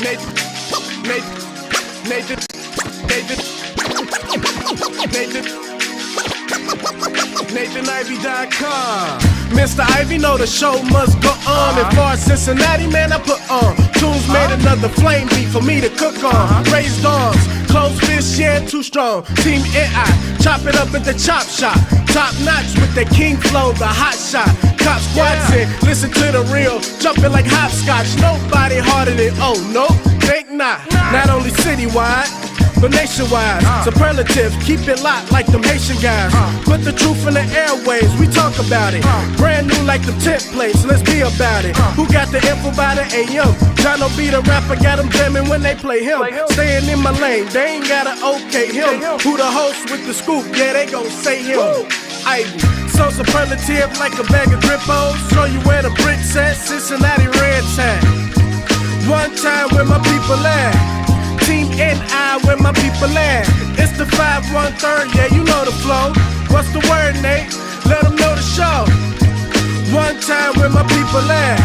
Nathan, NathanIvey.com. Mr. Ivey know the show must go on. And far as Cincinnati, man, I put on. Tunes made another flame beat for me to cook on. Raised arms, closed fists, yeah, too strong. Team NI, chop it up at the chop shop. Top notch with the king flow, the hot shot. Cop squats in, listen to the real, jumping like hopscotch. Nobody harder than, oh, no, think not. Not only citywide, but nationwide. Superlative, keep it locked like them Haitian guys. Put the truth in the airwaves, we talk about it. Brand new like the templates, let's be about it. Who got the info by the AM? Jono be the rapper, got them jamming when they play him. Staying in my lane, they ain't gotta okay him. Who the host with the scoop? Yeah, they gon' say him. Ivy, so superlative like a bag of Drippos. Show you where the bricks at, Cincinnati red tag. One time where my people at. Team NI where my people at. It's the 513, yeah, you know the flow. What's the word, Nate? Let them know the show. One time where my people at.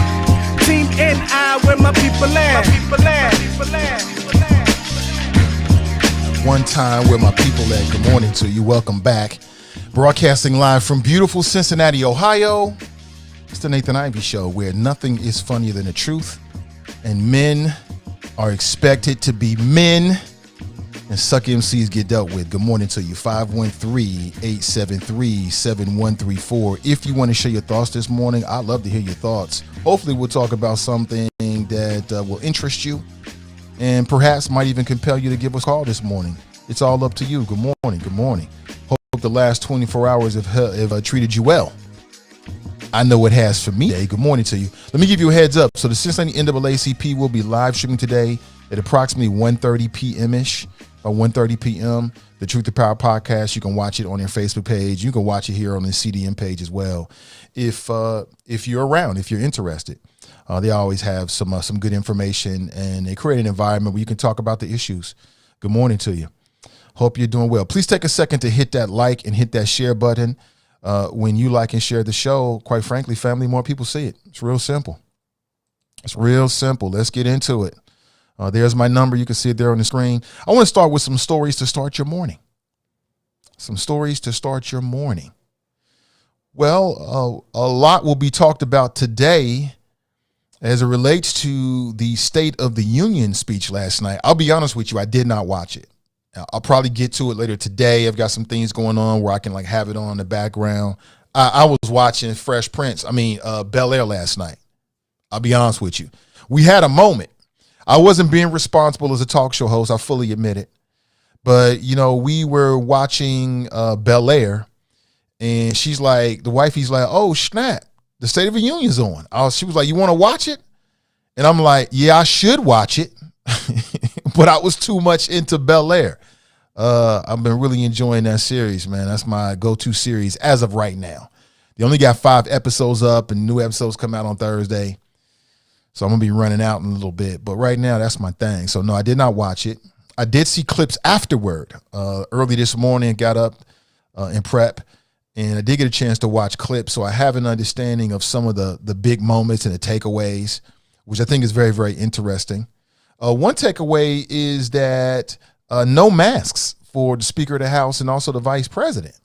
Team NI where my people at. One time where my people at. Good morning to you. Welcome back. Broadcasting live from beautiful Cincinnati, Ohio. It's the Nathan Ivey Show, where nothing is funnier than the truth, and men are expected to be men, and suck MCs get dealt with. Good morning to you. 513-873-7134. If you want to share your thoughts this morning, I'd love to hear your thoughts. Hopefully we'll talk about something that will interest you and perhaps might even compel you to give us a call this morning. It's all up to you. Good morning. Good morning. Hope the last 24 hours have treated you well. I know it has for me. Hey, good morning to you. Let me give you a heads up. So the Cincinnati NAACP will be live streaming today at approximately 1:30 p.m.-ish, or 1:30 p.m. The Truth to Power podcast. You can watch it on their Facebook page. You can watch it here on the CDM page as well. If you're around, if you're interested, they always have some good information, and they create an environment where you can talk about the issues. Good morning to you. Hope you're doing well. Please take a second to hit that like and hit that share button. When you like and share the show, quite frankly, family, more people see it. It's real simple. It's real simple. Let's get into it. There's my number. You can see it there on the screen. I want to start with some stories to start your morning. Some stories to start your morning. Well, a lot will be talked about today as it relates to the State of the Union speech last night. I'll be honest with you, I did not watch it. I'll probably get to it later today. I've got some things going on where I can have it on in the background. I was watching Bel Air last night. I'll be honest with you. We had a moment. I wasn't being responsible as a talk show host. I fully admit it. But, we were watching Bel Air, and the wifey's like, oh, snap, the State of the Union's on. She was like, you want to watch it? And I'm like, yeah, I should watch it. But I was too much into Bel Air. I've been really enjoying that series, man. That's my go-to series as of right now. They only got 5 episodes up, and new episodes come out on Thursday. So I'm going to be running out in a little bit. But right now, that's my thing. So, no, I did not watch it. I did see clips afterward. Early this morning, got up and prep, and I did get a chance to watch clips. So I have an understanding of some of the big moments and the takeaways, which I think is very, very interesting. One takeaway is that no masks for the Speaker of the House and also the Vice President.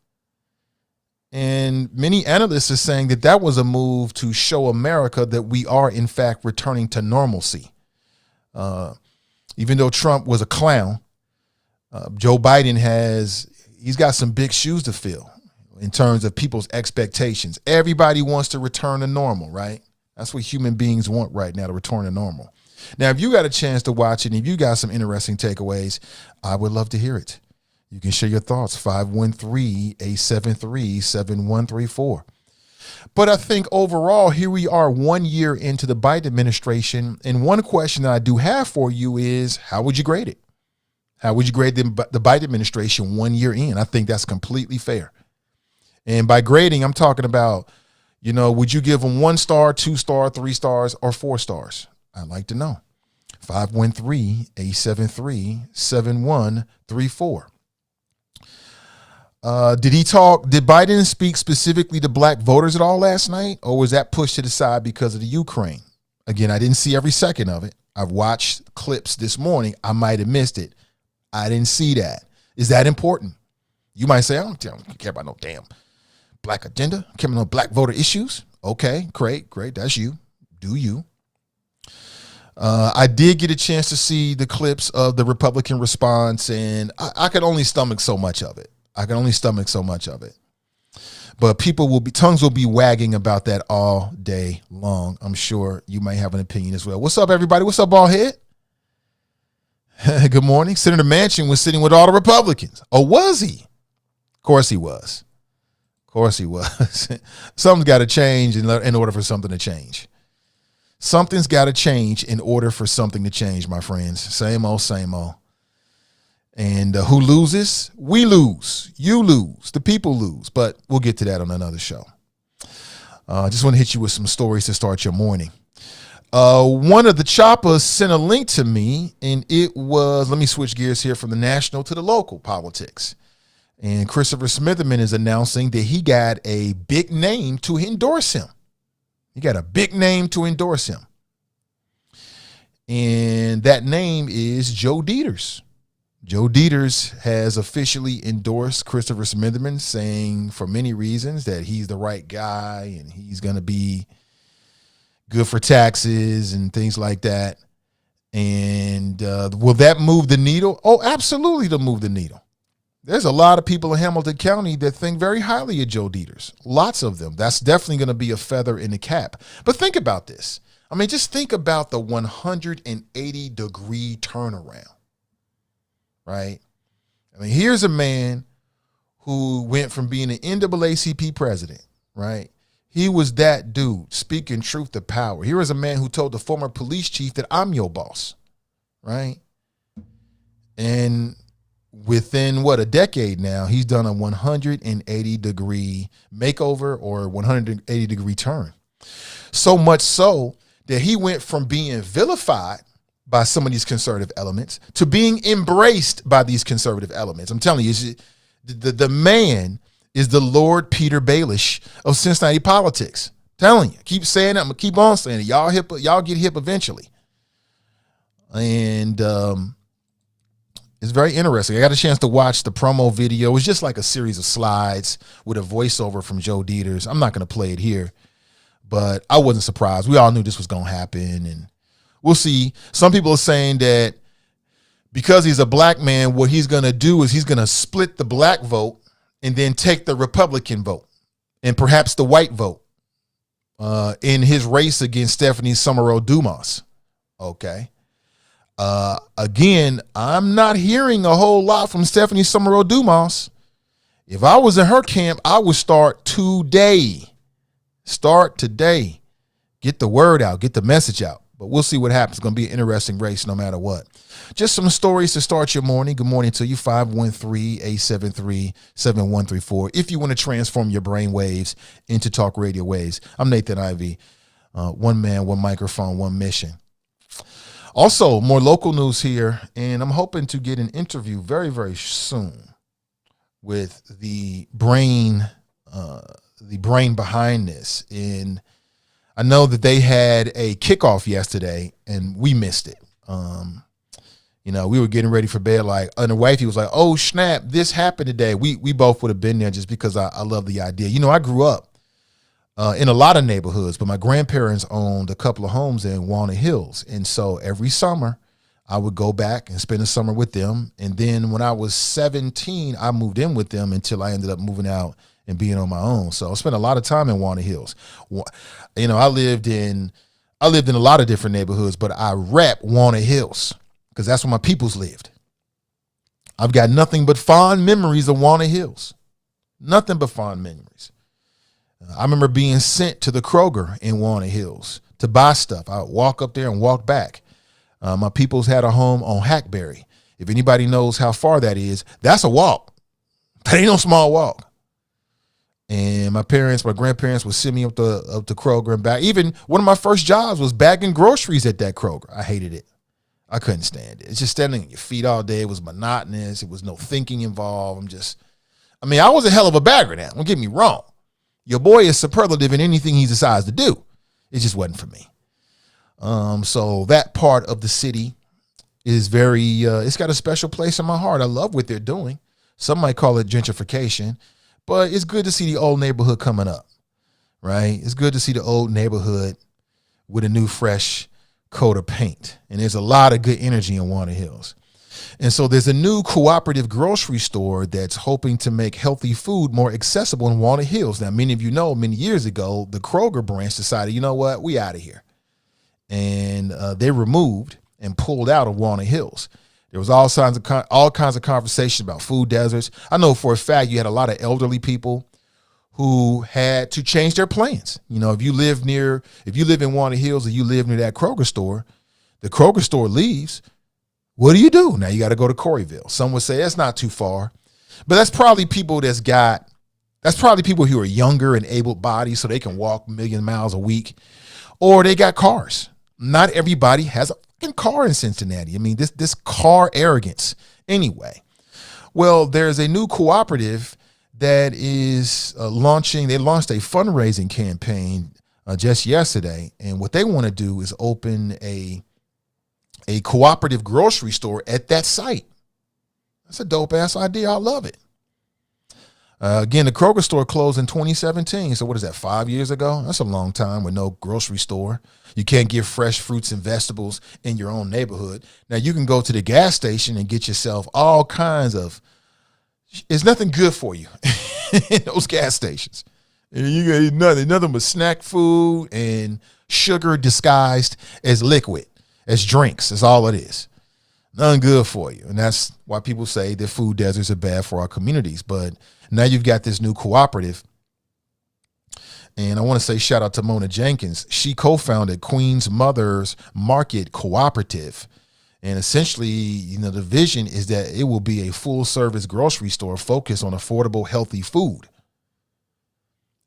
And many analysts are saying that was a move to show America that we are, in fact, returning to normalcy. Even though Trump was a clown, Joe Biden he's got some big shoes to fill in terms of people's expectations. Everybody wants to return to normal, right? That's what human beings want right now, to return to normal. Now, if you got a chance to watch it, and if you got some interesting takeaways, I would love to hear it. You can share your thoughts, 513-873-7134. But I think overall, here we are 1 year into the Biden administration, and one question that I do have for you is, how would you grade it? How would you grade the Biden administration 1 year in? I think that's completely fair. And by grading, I'm talking about, would you give them 1 star, 2 star, 3 stars, or 4 stars? I'd like to know. 513-873-7134. Did Biden speak specifically to black voters at all last night, or was that pushed to the side because of the Ukraine? Again, I didn't see every second of it. I've watched clips this morning. I might have missed it. I didn't see that. Is that important? You might say, I don't care about no damn black agenda. I care about no black voter issues. Okay, great. That's you. Do you? I did get a chance to see the clips of the Republican response, and I could only stomach so much of it. But tongues will be wagging about that all day long. I'm sure you may have an opinion as well. What's up, everybody? What's up, Ballhead? Good morning. Senator Manchin was sitting with all the Republicans. Oh, was he? Of course he was. Something's got to change in order for something to change. Something's got to change in order for something to change, my friends. Same old. And who loses? We lose. You lose. The people lose. But we'll get to that on another show. I just want to hit you with some stories to start your morning. One of the choppers sent a link to me, and it was, let me switch gears here from the national to the local politics. And Christopher Smitherman is announcing that he got a big name to endorse him. And that name is Joe Dieters. Joe Dieters has officially endorsed Christopher Smitherman, saying for many reasons that he's the right guy and he's going to be good for taxes and things like that. And will that move the needle? Oh, absolutely, to move the needle. There's a lot of people in Hamilton County that think very highly of Joe Dieters. Lots of them. That's definitely going to be a feather in the cap. But think about this. I mean, just think about the 180-degree turnaround, right? I mean, here's a man who went from being an NAACP president, right? He was that dude speaking truth to power. Here is a man who told the former police chief that I'm your boss, right? And within, a decade now, he's done a 180-degree makeover or 180-degree turn. So much so that he went from being vilified by some of these conservative elements to being embraced by these conservative elements. I'm telling you, the man is the Lord Peter Baelish of Cincinnati politics. I'm telling you, keep saying it. I'm gonna keep on saying it. Y'all get hip eventually. And it's very interesting. I got a chance to watch the promo video. It was just like a series of slides with a voiceover from Joe Dieters. I'm not going to play it here, but I wasn't surprised. We all knew this was going to happen, and we'll see. Some people are saying that because he's a black man, what he's going to do is he's going to split the black vote and then take the Republican vote and perhaps the white vote in his race against Stephanie Summerall Dumas. Okay. Again, I'm not hearing a whole lot from Stephanie Summerall Dumas. If I was in her camp, I would start today. Get the word out, get the message out. But we'll see what happens. It's going to be an interesting race no matter what. Just some stories to start your morning. Good morning to you, 513-873-7134. If you want to transform your brain waves into talk radio waves. I'm Nathan Ivey. One man, one microphone, one mission. Also, more local news here, and I'm hoping to get an interview very, very soon with the brain behind this. And I know that they had a kickoff yesterday, and we missed it. We were getting ready for bed, and the wifey was like, "Oh snap, this happened today." We both would have been there just because I love the idea. I grew up in a lot of neighborhoods, but my grandparents owned a couple of homes in Walnut Hills. And so every summer I would go back and spend the summer with them. And then when I was 17, I moved in with them until I ended up moving out and being on my own. So I spent a lot of time in Walnut Hills. I lived in a lot of different neighborhoods, but I rep Walnut Hills because that's where my peoples lived. I've got nothing but fond memories of Walnut Hills. Nothing but fond memories. I remember being sent to the Kroger in Walnut Hills to buy stuff. I would walk up there and walk back. My peoples had a home on Hackberry. If anybody knows how far that is, that's a walk. That ain't no small walk. And my grandparents would send me up to Kroger and back. Even one of my first jobs was bagging groceries at that Kroger. I hated it. I couldn't stand it. It's just standing on your feet all day. It was monotonous. It was no thinking involved. I was a hell of a bagger now. Don't get me wrong. Your boy is superlative in anything he decides to do. It just wasn't for me. So that part of the city is very, it's got a special place in my heart. I love what they're doing. Some might call it gentrification, but it's good to see the old neighborhood coming up, right? It's good to see the old neighborhood with a new, fresh coat of paint. And there's a lot of good energy in Walnut Hills. And so there's a new cooperative grocery store that's hoping to make healthy food more accessible in Walnut Hills. Now, many of you know, many years ago, the Kroger branch decided, you know what, we out of here. And they removed and pulled out of Walnut Hills. There was all kinds of conversations about food deserts. I know for a fact you had a lot of elderly people who had to change their plans. You know, if you live in Walnut Hills or you live near that Kroger store, the Kroger store leaves. What do? Now you got to go to Coreyville. Some would say that's not too far, but that's probably people who are younger and able-bodied so they can walk 1,000,000 miles a week, or they got cars. Not everybody has a fucking car in Cincinnati. I mean, this car arrogance. Anyway, well, there's a new cooperative that is launching. They launched a fundraising campaign just yesterday, and what they want to do is open a cooperative grocery store at that site. That's a dope ass idea. I love it. Again, the Kroger store closed in 2017. So what is that, 5 years ago? That's a long time with no grocery store. You can't get fresh fruits and vegetables in your own neighborhood. Now you can go to the gas station and get yourself all kinds of, it's nothing good for you in those gas stations. And you get nothing but snack food and sugar disguised as liquid, as drinks. That's all it is. Nothing good for you. And that's why people say that food deserts are bad for our communities. But now you've got this new cooperative. And I want to say shout out to Mona Jenkins. She co-founded Queen's Mother's Market Cooperative. And essentially, you know, the vision is that it will be a full service grocery store focused on affordable, healthy food.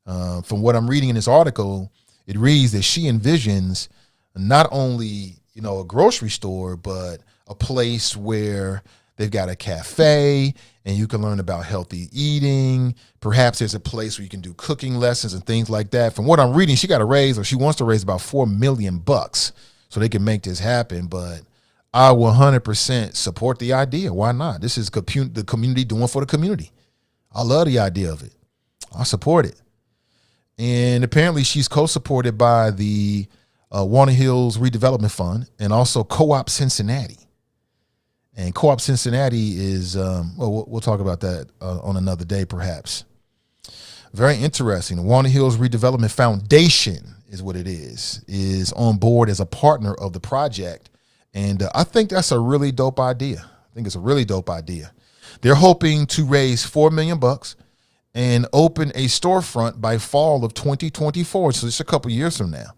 From what I'm reading in this article, it reads that she envisions not only, you know, a grocery store, but a place where they've got a cafe and you can learn about healthy eating. Perhaps there's a place where you can do cooking lessons and things like that. From what I'm reading, she wants to raise about $4 million so they can make this happen. But I 100% support the idea. Why not? This is the community doing for the community. I love the idea of it. I support it. And apparently she's co-supported by the Walnut Hills Redevelopment Fund and also Co-op Cincinnati. And Co-op Cincinnati is, we'll talk about that on another day, perhaps. Very interesting. The Walnut Hills Redevelopment Foundation is what it is on board as a partner of the project. And I think that's a really dope idea. I think it's a really dope idea. They're hoping to raise $4 million and open a storefront by fall of 2024. So it's a couple years from now.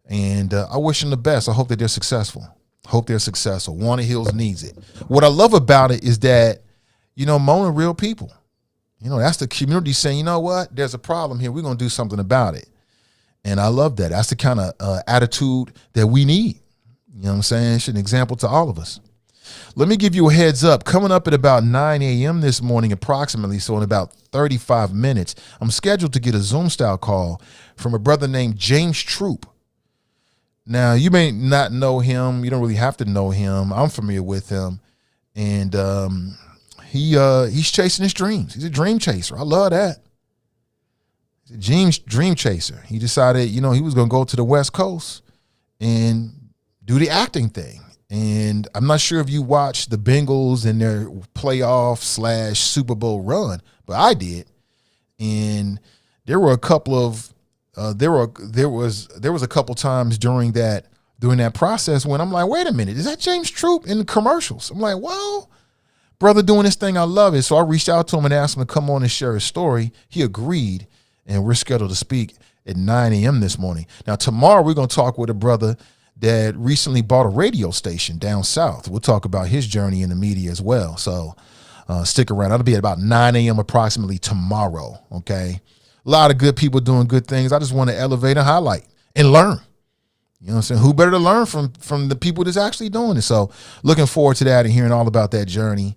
And I wish them the best. I hope that they're successful. Walnut Hills needs it. What I love about it is that, you know, Mona real people. You know, that's the community saying, you know what, there's a problem here. We're going to do something about it. And I love that. That's the kind of attitude that we need. You know what I'm saying? It's an example to all of us. Let me give you a heads up. Coming up at about 9 a.m. this morning approximately, so in about 35 minutes, I'm scheduled to get a Zoom-style call from a brother named James Troop. Now, you may not know him. You don't really have to know him. I'm familiar with him. And he's chasing his dreams. He's a dream chaser. I love that. He's a dream chaser. He decided, you know, he was going to go to the West Coast and do the acting thing. And I'm not sure if you watched the Bengals and their playoff / Super Bowl run, but I did. And there were a couple of there was a couple times during that process when I'm like, wait a minute, is that James Troop in the commercials? I'm like, well, brother doing this thing, I love it. So I reached out to him and asked him to come on and share his story. He agreed, and we're scheduled to speak at 9 a.m. this morning. Now, tomorrow we're going to talk with a brother that recently bought a radio station down south. We'll talk about his journey in the media as well. So stick around. That'll be at about 9 a.m. approximately tomorrow, okay? A lot of good people doing good things. I just want to elevate and highlight and learn. You know what I'm saying? Who better to learn from the people that's actually doing it? So looking forward to that and hearing all about that journey.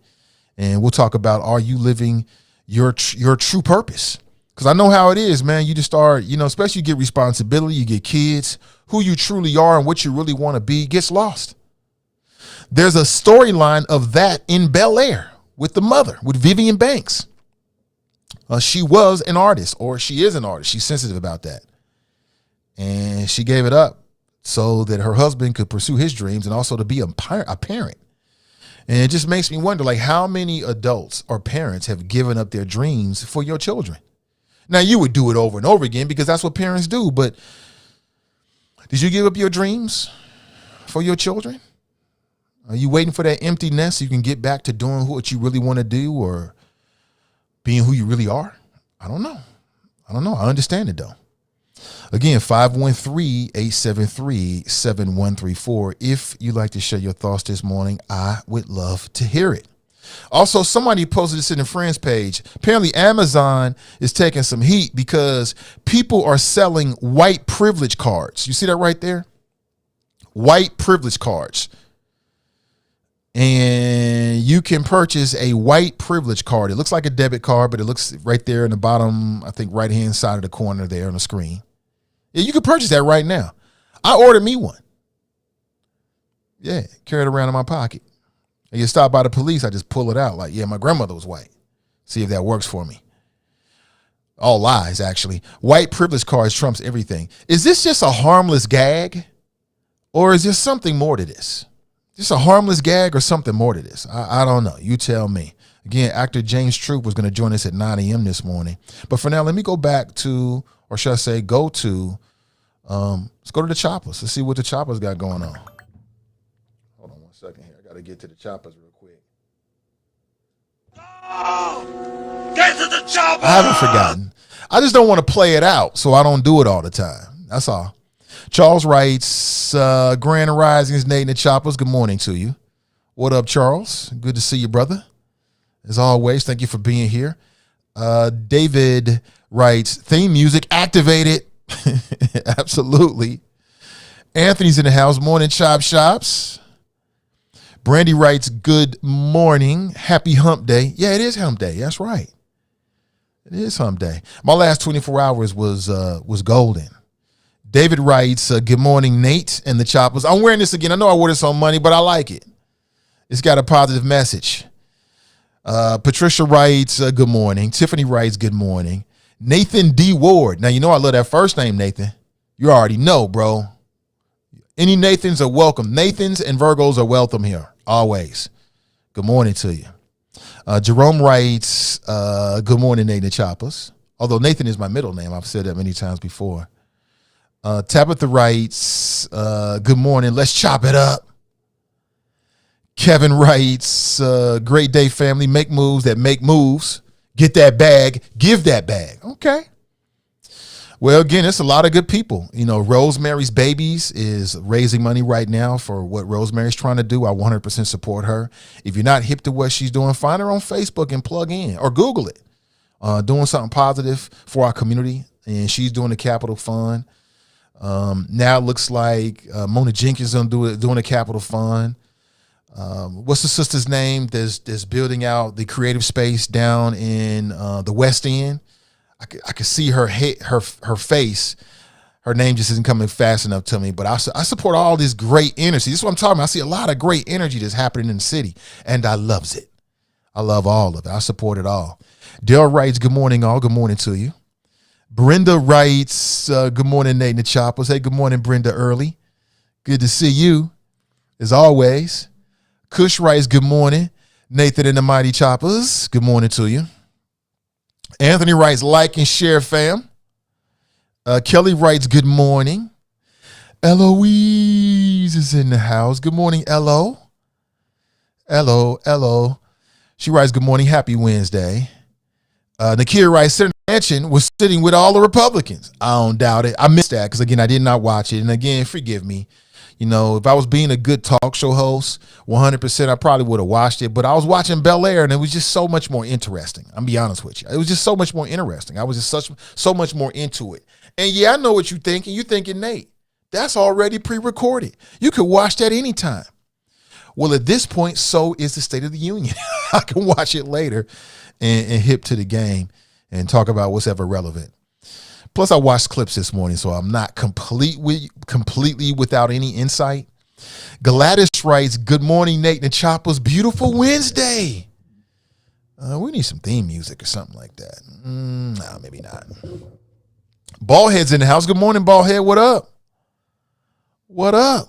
And we'll talk about, are you living your true purpose? Because I know how it is, man. You just start, especially you get responsibility, you get kids, who you truly are and what you really want to be gets lost. There's a storyline of that in Bel Air with the mother, with Vivian Banks. She was an artist, or she is an artist. She's sensitive about that. And she gave it up so that her husband could pursue his dreams and also to be a parent. And it just makes me wonder, like, how many adults or parents have given up their dreams for your children? Now, you would do it over and over again because that's what parents do. But did you give up your dreams for your children? Are you waiting for that empty nest so you can get back to doing what you really want to do or being who you really are? I don't know. I understand it, though. Again, 513-873-7134. If you'd like to share your thoughts this morning, I would love to hear it. Also, somebody posted this in the friends page. Apparently, Amazon is taking some heat because people are selling white privilege cards. You see that right there? White privilege cards. And you can purchase a white privilege card. It looks like a debit card, but it looks right there in the bottom, I think, right-hand side of the corner there on the screen. Yeah, you can purchase that right now. I ordered me one. Yeah, carry it around in my pocket. And you stop by the police, I just pull it out. Like, yeah, my grandmother was white. See if that works for me. All lies, actually. White privilege cards trumps everything. Is this just a harmless gag? Or is there something more to this? Just a harmless gag or something more to this? I don't know. You tell me. Again, actor James Troop was going to join us at 9 a.m. this morning. But for now, let me go back to, or should I say go to, let's go to the Choppers. Let's see what the Choppers got going on. Hold on 1 second here. I got to get to the Choppers real quick. Oh, get to the Choppers! I haven't forgotten. I just don't want to play it out, so I don't do it all the time. That's all. Charles writes, Grand Risings, Nate and the Choppers. Good morning to you. What up, Charles? Good to see you, brother. As always, thank you for being here. David writes, theme music activated. Absolutely. Anthony's in the house. Morning, Chop Shops. Brandy writes, good morning. Happy hump day. Yeah, it is hump day. That's right. It is hump day. My last 24 hours was golden. David writes, good morning, Nate and the Choppers. I'm wearing this again. I know I wore this on Monday, but I like it. It's got a positive message. Patricia writes, good morning. Tiffany writes, good morning. Nathan D. Ward. Now, you know I love that first name, Nathan. You already know, bro. Any Nathans are welcome. Nathans and Virgos are welcome here, always. Good morning to you. Jerome writes, good morning, Nate and the Choppers. Although Nathan is my middle name. I've said that many times before. Tabitha writes, good morning. Let's chop it up. Kevin writes, great day, family. Make moves that make moves. Get that bag. Give that bag. Okay. Well, again, it's a lot of good people. You know, Rosemary's Babies is raising money right now for what Rosemary's trying to do. I 100% support her. If you're not hip to what she's doing, find her on Facebook and plug in or Google it. Doing something positive for our community. And she's doing the Capital Fund. Now it looks like Mona Jenkins is doing a Capital Fund. What's the sister's name that's building out the creative space down in the West End? I could see her face. Her name just isn't coming fast enough to me, but I support all this great energy. This is what I'm talking about. I see a lot of great energy that's happening in the city, and I loves it. I love all of it. I support it all. Dale writes, good morning, all. Good morning to you. Brenda writes, good morning, Nate and the Choppers. Hey, good morning, Brenda Early. Good to see you, as always. Kush writes, good morning, Nathan and the Mighty Choppers. Good morning to you. Anthony writes, like and share, fam. Kelly writes, good morning. Eloise is in the house. Good morning, Elo. Elo. She writes, good morning, happy Wednesday. Nakia writes, Senator Manchin was sitting with all the Republicans. I don't doubt it. I missed that because, again, I did not watch it. And, again, forgive me. You know, if I was being a good talk show host, 100%, I probably would have watched it. But I was watching Bel Air, and it was just so much more interesting. I'm be honest with you. It was just so much more interesting. I was just so much more into it. And, yeah, I know what you're thinking. You're thinking, Nate, that's already pre-recorded. You could watch that anytime. Well, at this point, so is the State of the Union. I can watch it later and hip to the game and talk about what's ever relevant. Plus, I watched clips this morning, so I'm not completely without any insight. Gladys writes, good morning, Nathan and Choppers. Beautiful Wednesday. We need some theme music or something like that. Nah, maybe not. Ballhead's in the house. Good morning, Ballhead. What up? What up?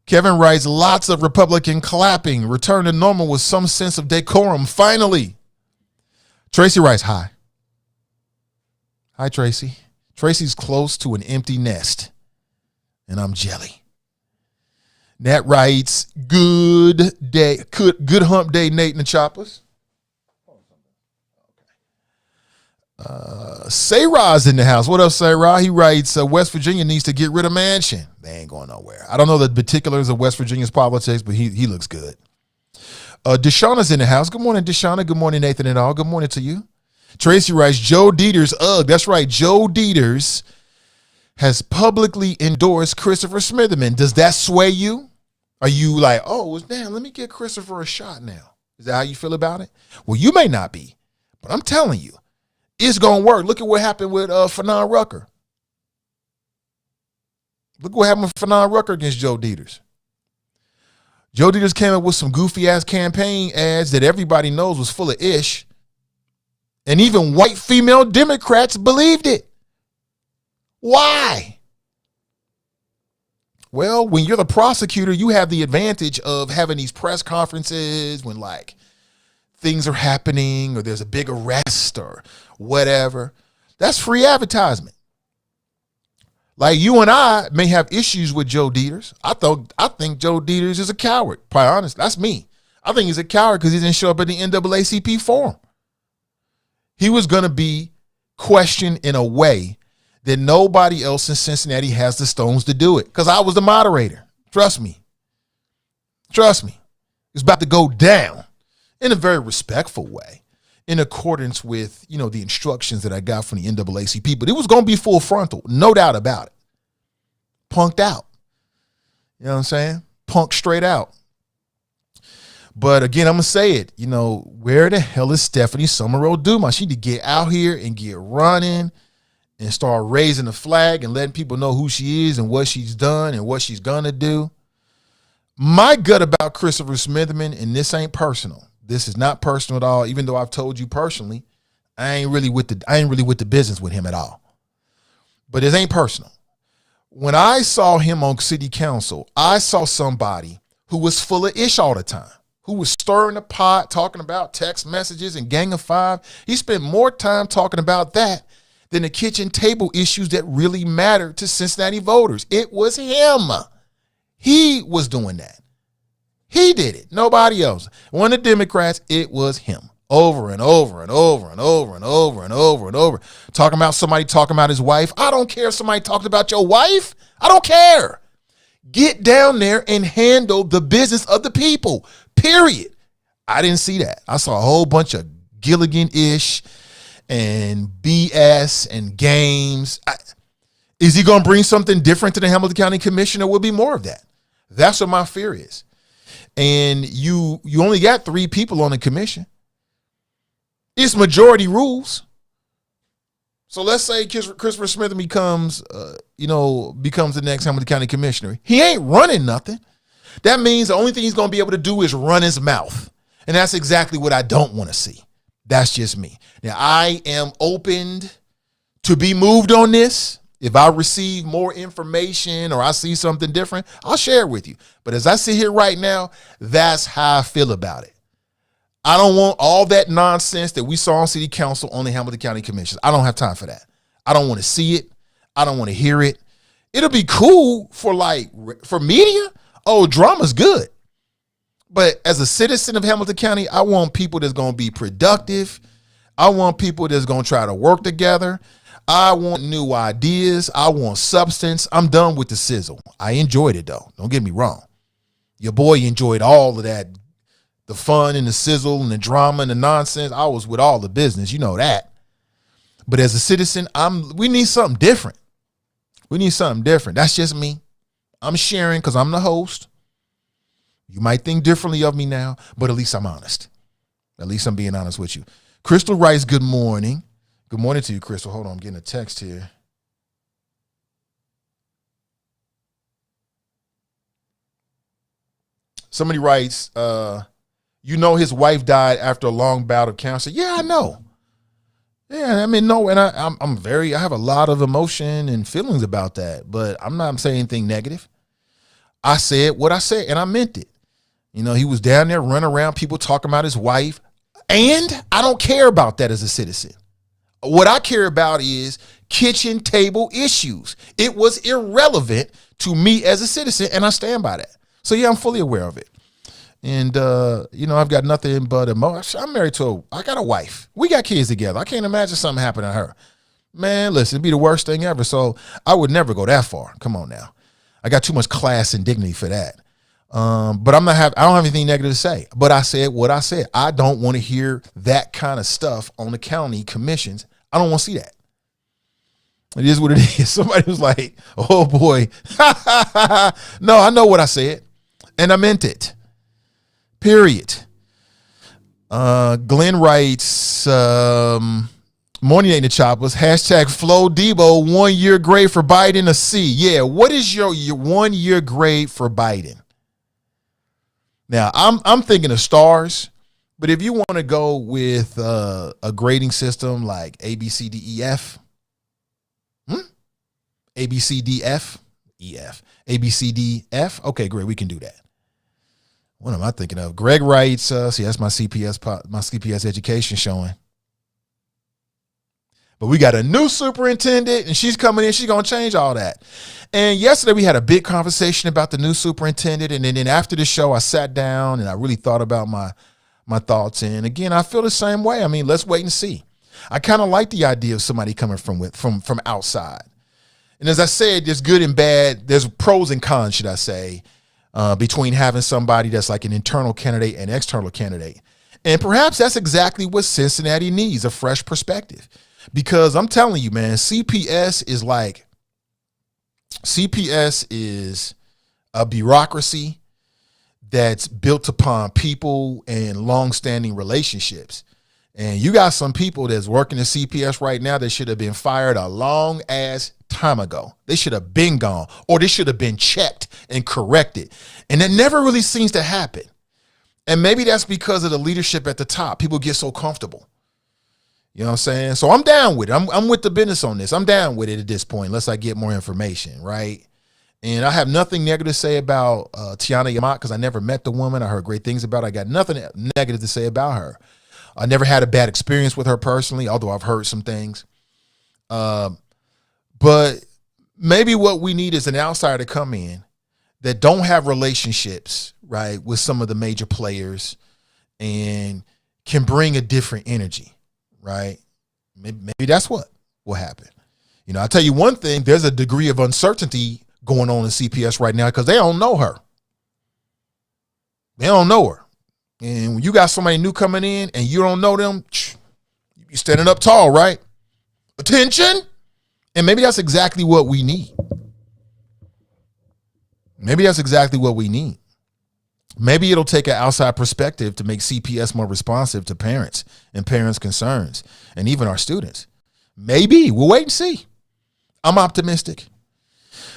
Kevin writes, lots of Republican clapping. Return to normal with some sense of decorum. Finally. Tracy writes, hi. Hi, Tracy. Tracy's close to an empty nest, and I'm jelly. Nat writes, good day, good hump day, Nathan and Choppers. Sarah's in the house. What up, Sarah? He writes, West Virginia needs to get rid of Manchin. They ain't going nowhere. I don't know the particulars of West Virginia's politics, but he looks good. Deshauna's in the house. Good morning, Deshauna. Good morning, Nathan and all. Good morning to you. Tracy writes, Joe Dieters, that's right, Joe Dieters has publicly endorsed Christopher Smitherman. Does that sway you? Are you like, oh, damn, let me get Christopher a shot now? Is that how you feel about it? Well, you may not be, but I'm telling you, it's going to work. Look at what happened with Fanon Rucker. Look what happened with Fanon Rucker against Joe Dieters. Joe Dieters came up with some goofy-ass campaign ads that everybody knows was full of ish. And even white female Democrats believed it. Why? Well, when you're the prosecutor, you have the advantage of having these press conferences when like things are happening or there's a big arrest or whatever. That's free advertisement. Like you and I may have issues with Joe Dieters. I think Joe Dieters is a coward. Quite honest, that's me. I think he's a coward because he didn't show up at the NAACP forum. He was going to be questioned in a way that nobody else in Cincinnati has the stones to do it. Because I was the moderator. Trust me. Trust me. It's about to go down in a very respectful way, in accordance with, the instructions that I got from the NAACP. But it was going to be full frontal, no doubt about it. Punked out. You know what I'm saying? Punked straight out. But again, I'm going to say it, where the hell is Stephanie Summerall Dumas? She need to get out here and get running and start raising the flag and letting people know who she is and what she's done and what she's going to do. My gut about Christopher Smitherman, and this ain't personal. This is not personal at all, even though I've told you personally, I ain't really with the business with him at all. But it ain't personal. When I saw him on city council, I saw somebody who was full of ish all the time, who was stirring the pot, talking about text messages and Gang of Five. He spent more time talking about that than the kitchen table issues that really matter to Cincinnati voters. It was him. He was doing that. He did it. Nobody else. One of the Democrats, it was him. Over and over and over and over and over and over and over. Talking about somebody talking about his wife. I don't care if somebody talked about your wife. I don't care. Get down there and handle the business of the people. Period. I didn't see that. I saw a whole bunch of Gilligan-ish and BS and games. Is he going to bring something different to the Hamilton County Commission? There will be more of that. That's what my fear is. And you only got 3 people on the commission. It's majority rules. So let's say Christopher Smith becomes the next Hamilton County Commissioner. He ain't running nothing. That means the only thing he's going to be able to do is run his mouth. And that's exactly what I don't want to see. That's just me. Now, I am open to be moved on this. If I receive more information or I see something different, I'll share it with you. But as I sit here right now, that's how I feel about it. I don't want all that nonsense that we saw on city council on the Hamilton County Commission. I don't have time for that. I don't want to see it. I don't want to hear it. It'll be cool for media. Oh, drama's good. But as a citizen of Hamilton County, I want people that's going to be productive. I want people that's going to try to work together. I want new ideas. I want substance. I'm done with the sizzle. I enjoyed it, though. Don't get me wrong. Your boy enjoyed all of that, the fun and the sizzle and the drama and the nonsense. I was with all the business. You know that. But as a citizen, we need something different. We need something different. That's just me. I'm sharing because I'm the host. You might think differently of me now, but at least I'm honest. At least I'm being honest with you. Crystal writes, good morning. Good morning to you, Crystal. Hold on, I'm getting a text here. Somebody writes, his wife died after a long bout of cancer. Yeah, I know. Yeah, I mean, no, and I have a lot of emotion and feelings about that, but I'm not saying anything negative. I said what I said, and I meant it. He was down there running around, people talking about his wife, and I don't care about that as a citizen. What I care about is kitchen table issues. It was irrelevant to me as a citizen, and I stand by that. So, yeah, I'm fully aware of it. And, I've got nothing but emotion. I'm married I got a wife. We got kids together. I can't imagine something happening to her. Man, listen, it'd be the worst thing ever. So I would never go that far. Come on now. I got too much class and dignity for that. But I don't have anything negative to say. But I said what I said. I don't want to hear that kind of stuff on the county commissions. I don't want to see that. It is what it is. Somebody was like, oh, boy. No, I know what I said. And I meant it. Period. Glenn writes, morning Nathan Choppers, hashtag Flo Debo, 1 year grade for Biden, a C. Yeah, what is your 1 year grade for Biden? Now, I'm thinking of stars, but if you want to go with a grading system like A, B, C, D, E, F, A, B, C, D, F, E, F, A, B, C, D, F, okay, great, we can do that. What am I thinking of? Greg writes, see, that's my CPS education showing. But we got a new superintendent, and she's coming in. She's going to change all that. And yesterday we had a big conversation about the new superintendent. And then after the show, I sat down and I really thought about my thoughts. And again, I feel the same way. I mean, let's wait and see. I kind of like the idea of somebody coming from outside. And as I said, there's good and bad. There's pros and cons, should I say, between having somebody that's like an internal candidate and external candidate. And perhaps that's exactly what Cincinnati needs, a fresh perspective. Because I'm telling you, man, CPS is a bureaucracy that's built upon people and long-standing relationships. And you got some people that's working in CPS right now that should have been fired a long ass time ago. They should have been gone, or they should have been checked and corrected. And that never really seems to happen. And maybe that's because of the leadership at the top. People get so comfortable. You know what I'm saying? So I'm down with it. I'm with the business on this. I'm down with it at this point, unless I get more information, right? And I have nothing negative to say about Tiana Yamat because I never met the woman. I heard great things about her. I got nothing negative to say about her. I never had a bad experience with her personally, although I've heard some things. But maybe what we need is an outsider to come in that don't have relationships, right, with some of the major players and can bring a different energy, right? Maybe that's what will happen. You know, I'll tell you one thing, there's a degree of uncertainty going on in CPS right now because they don't know her. They don't know her. And when you got somebody new coming in and you don't know them, you be standing up tall, right? Attention. And maybe that's exactly what we need. Maybe that's exactly what we need. Maybe it'll take an outside perspective to make CPS more responsive to parents and parents' concerns and even our students. Maybe. We'll wait and see. I'm optimistic.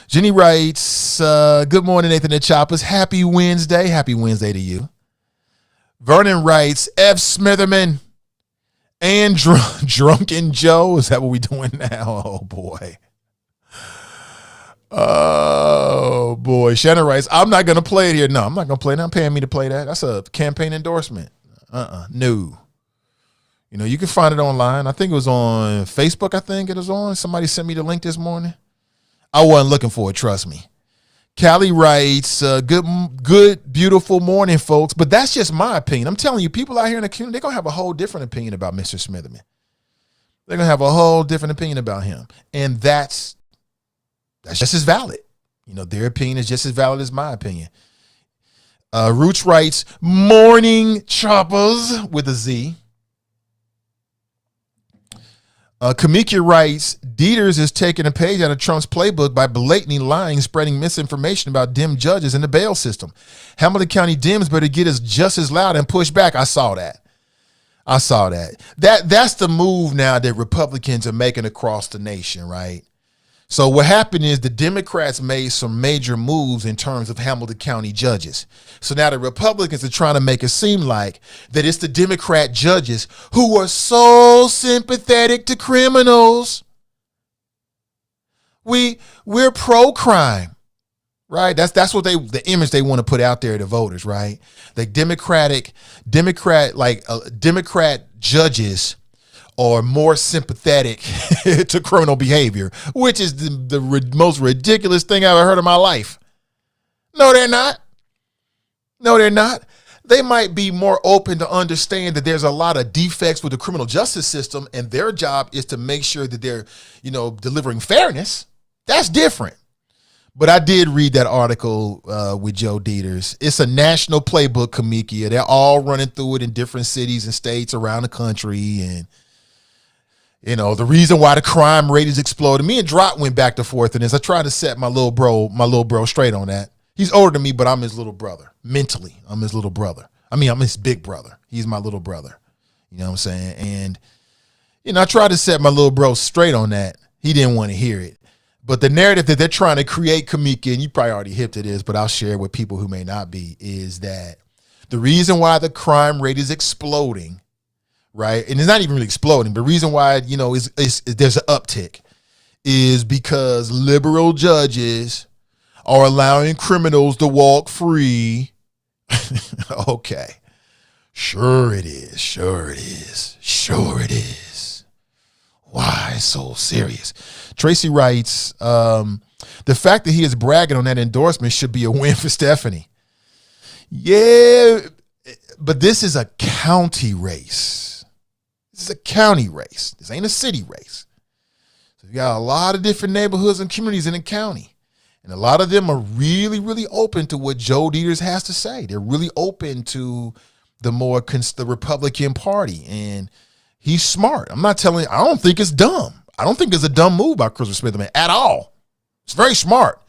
Jenny writes, good morning, Nathan and Choppers. Happy Wednesday. Happy Wednesday to you. Vernon writes, F. Smitherman and Drunken Joe. Is that what we're doing now? Oh, boy. Oh, boy. Shannon writes, I'm not going to play it here. No, I'm not going to play it. They're not paying me to play that. That's a campaign endorsement. No. You know, you can find it online. I think it was on Facebook, I think it was on. Somebody sent me the link this morning. I wasn't looking for it, trust me. Callie writes, good, beautiful morning, folks. But that's just my opinion. I'm telling you, people out here in the community, they're going to have a whole different opinion about Mr. Smitherman. They're going to have a whole different opinion about him. And that's just as valid. You know, their opinion is just as valid as my opinion. Roots writes, morning choppers with a Z. Kamika writes, Dieters is taking a page out of Trump's playbook by blatantly lying, spreading misinformation about Dem judges in the bail system. Hamilton County Dems better get us just as loud and push back. I saw that. I saw that. That's the move now that Republicans are making across the nation, right? So what happened is the Democrats made some major moves in terms of Hamilton County judges. So now the Republicans are trying to make it seem like that it's the Democrat judges who are so sympathetic to criminals. We're pro-crime, right? That's what the image they want to put out there to voters, right? The Democrat judges are more sympathetic to criminal behavior, which is the most ridiculous thing I've ever heard in my life. No, they're not. No, they're not. They might be more open to understand that there's a lot of defects with the criminal justice system, and their job is to make sure that they're, delivering fairness. That's different. But I did read that article with Joe Dieters. It's a national playbook, Kamikia. They're all running through it in different cities and states around the country, and the reason why the crime rate is exploding. Me and Drop went back and forth in this. I tried to set my little bro straight on that. He's older than me, but I'm his little brother. Mentally, I'm his little brother. I'm his big brother. He's my little brother. You know what I'm saying? And, I tried to set my little bro straight on that. He didn't want to hear it. But the narrative that they're trying to create, Kamika, and you probably already hip to this, but I'll share it with people who may not be, is that the reason why the crime rate is exploding, right? And it's not even really exploding. The reason why, there's an uptick is because liberal judges are allowing criminals to walk free. Okay. Sure it is. Sure it is. Sure it is. Why so serious? Tracy writes, the fact that he is bragging on that endorsement should be a win for Stephanie. Yeah, but this is a county race. This is a county race. This ain't a city race. So you got a lot of different neighborhoods and communities in the county. And a lot of them are really, really open to what Joe Dieters has to say. They're really open to the Republican Party. And he's smart. I'm not telling you, I don't think it's dumb. I don't think it's a dumb move by Christopher Smitherman at all. It's very smart.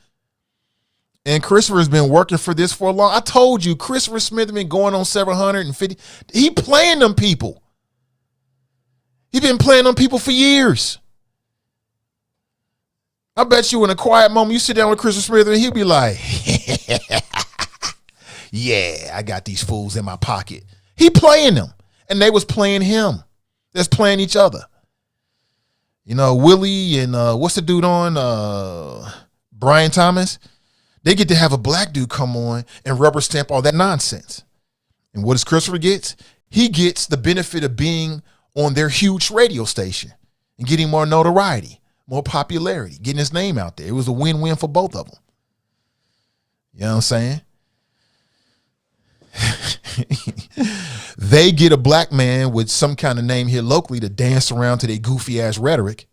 And Christopher has been working for this for a long. I told you, Christopher Smitherman going on 750. He playing them people. He been playing them people for years. I bet you in a quiet moment, you sit down with Christopher Smitherman, he'll be like, yeah, I got these fools in my pocket. He playing them. And they was playing him. They're playing each other. Willie and what's the dude on? Brian Thomas. They get to have a black dude come on and rubber stamp all that nonsense. And what does Christopher get? He gets the benefit of being on their huge radio station and getting more notoriety, more popularity, getting his name out there. It was a win-win for both of them. You know what I'm saying? They get a black man with some kind of name here locally to dance around to their goofy ass rhetoric,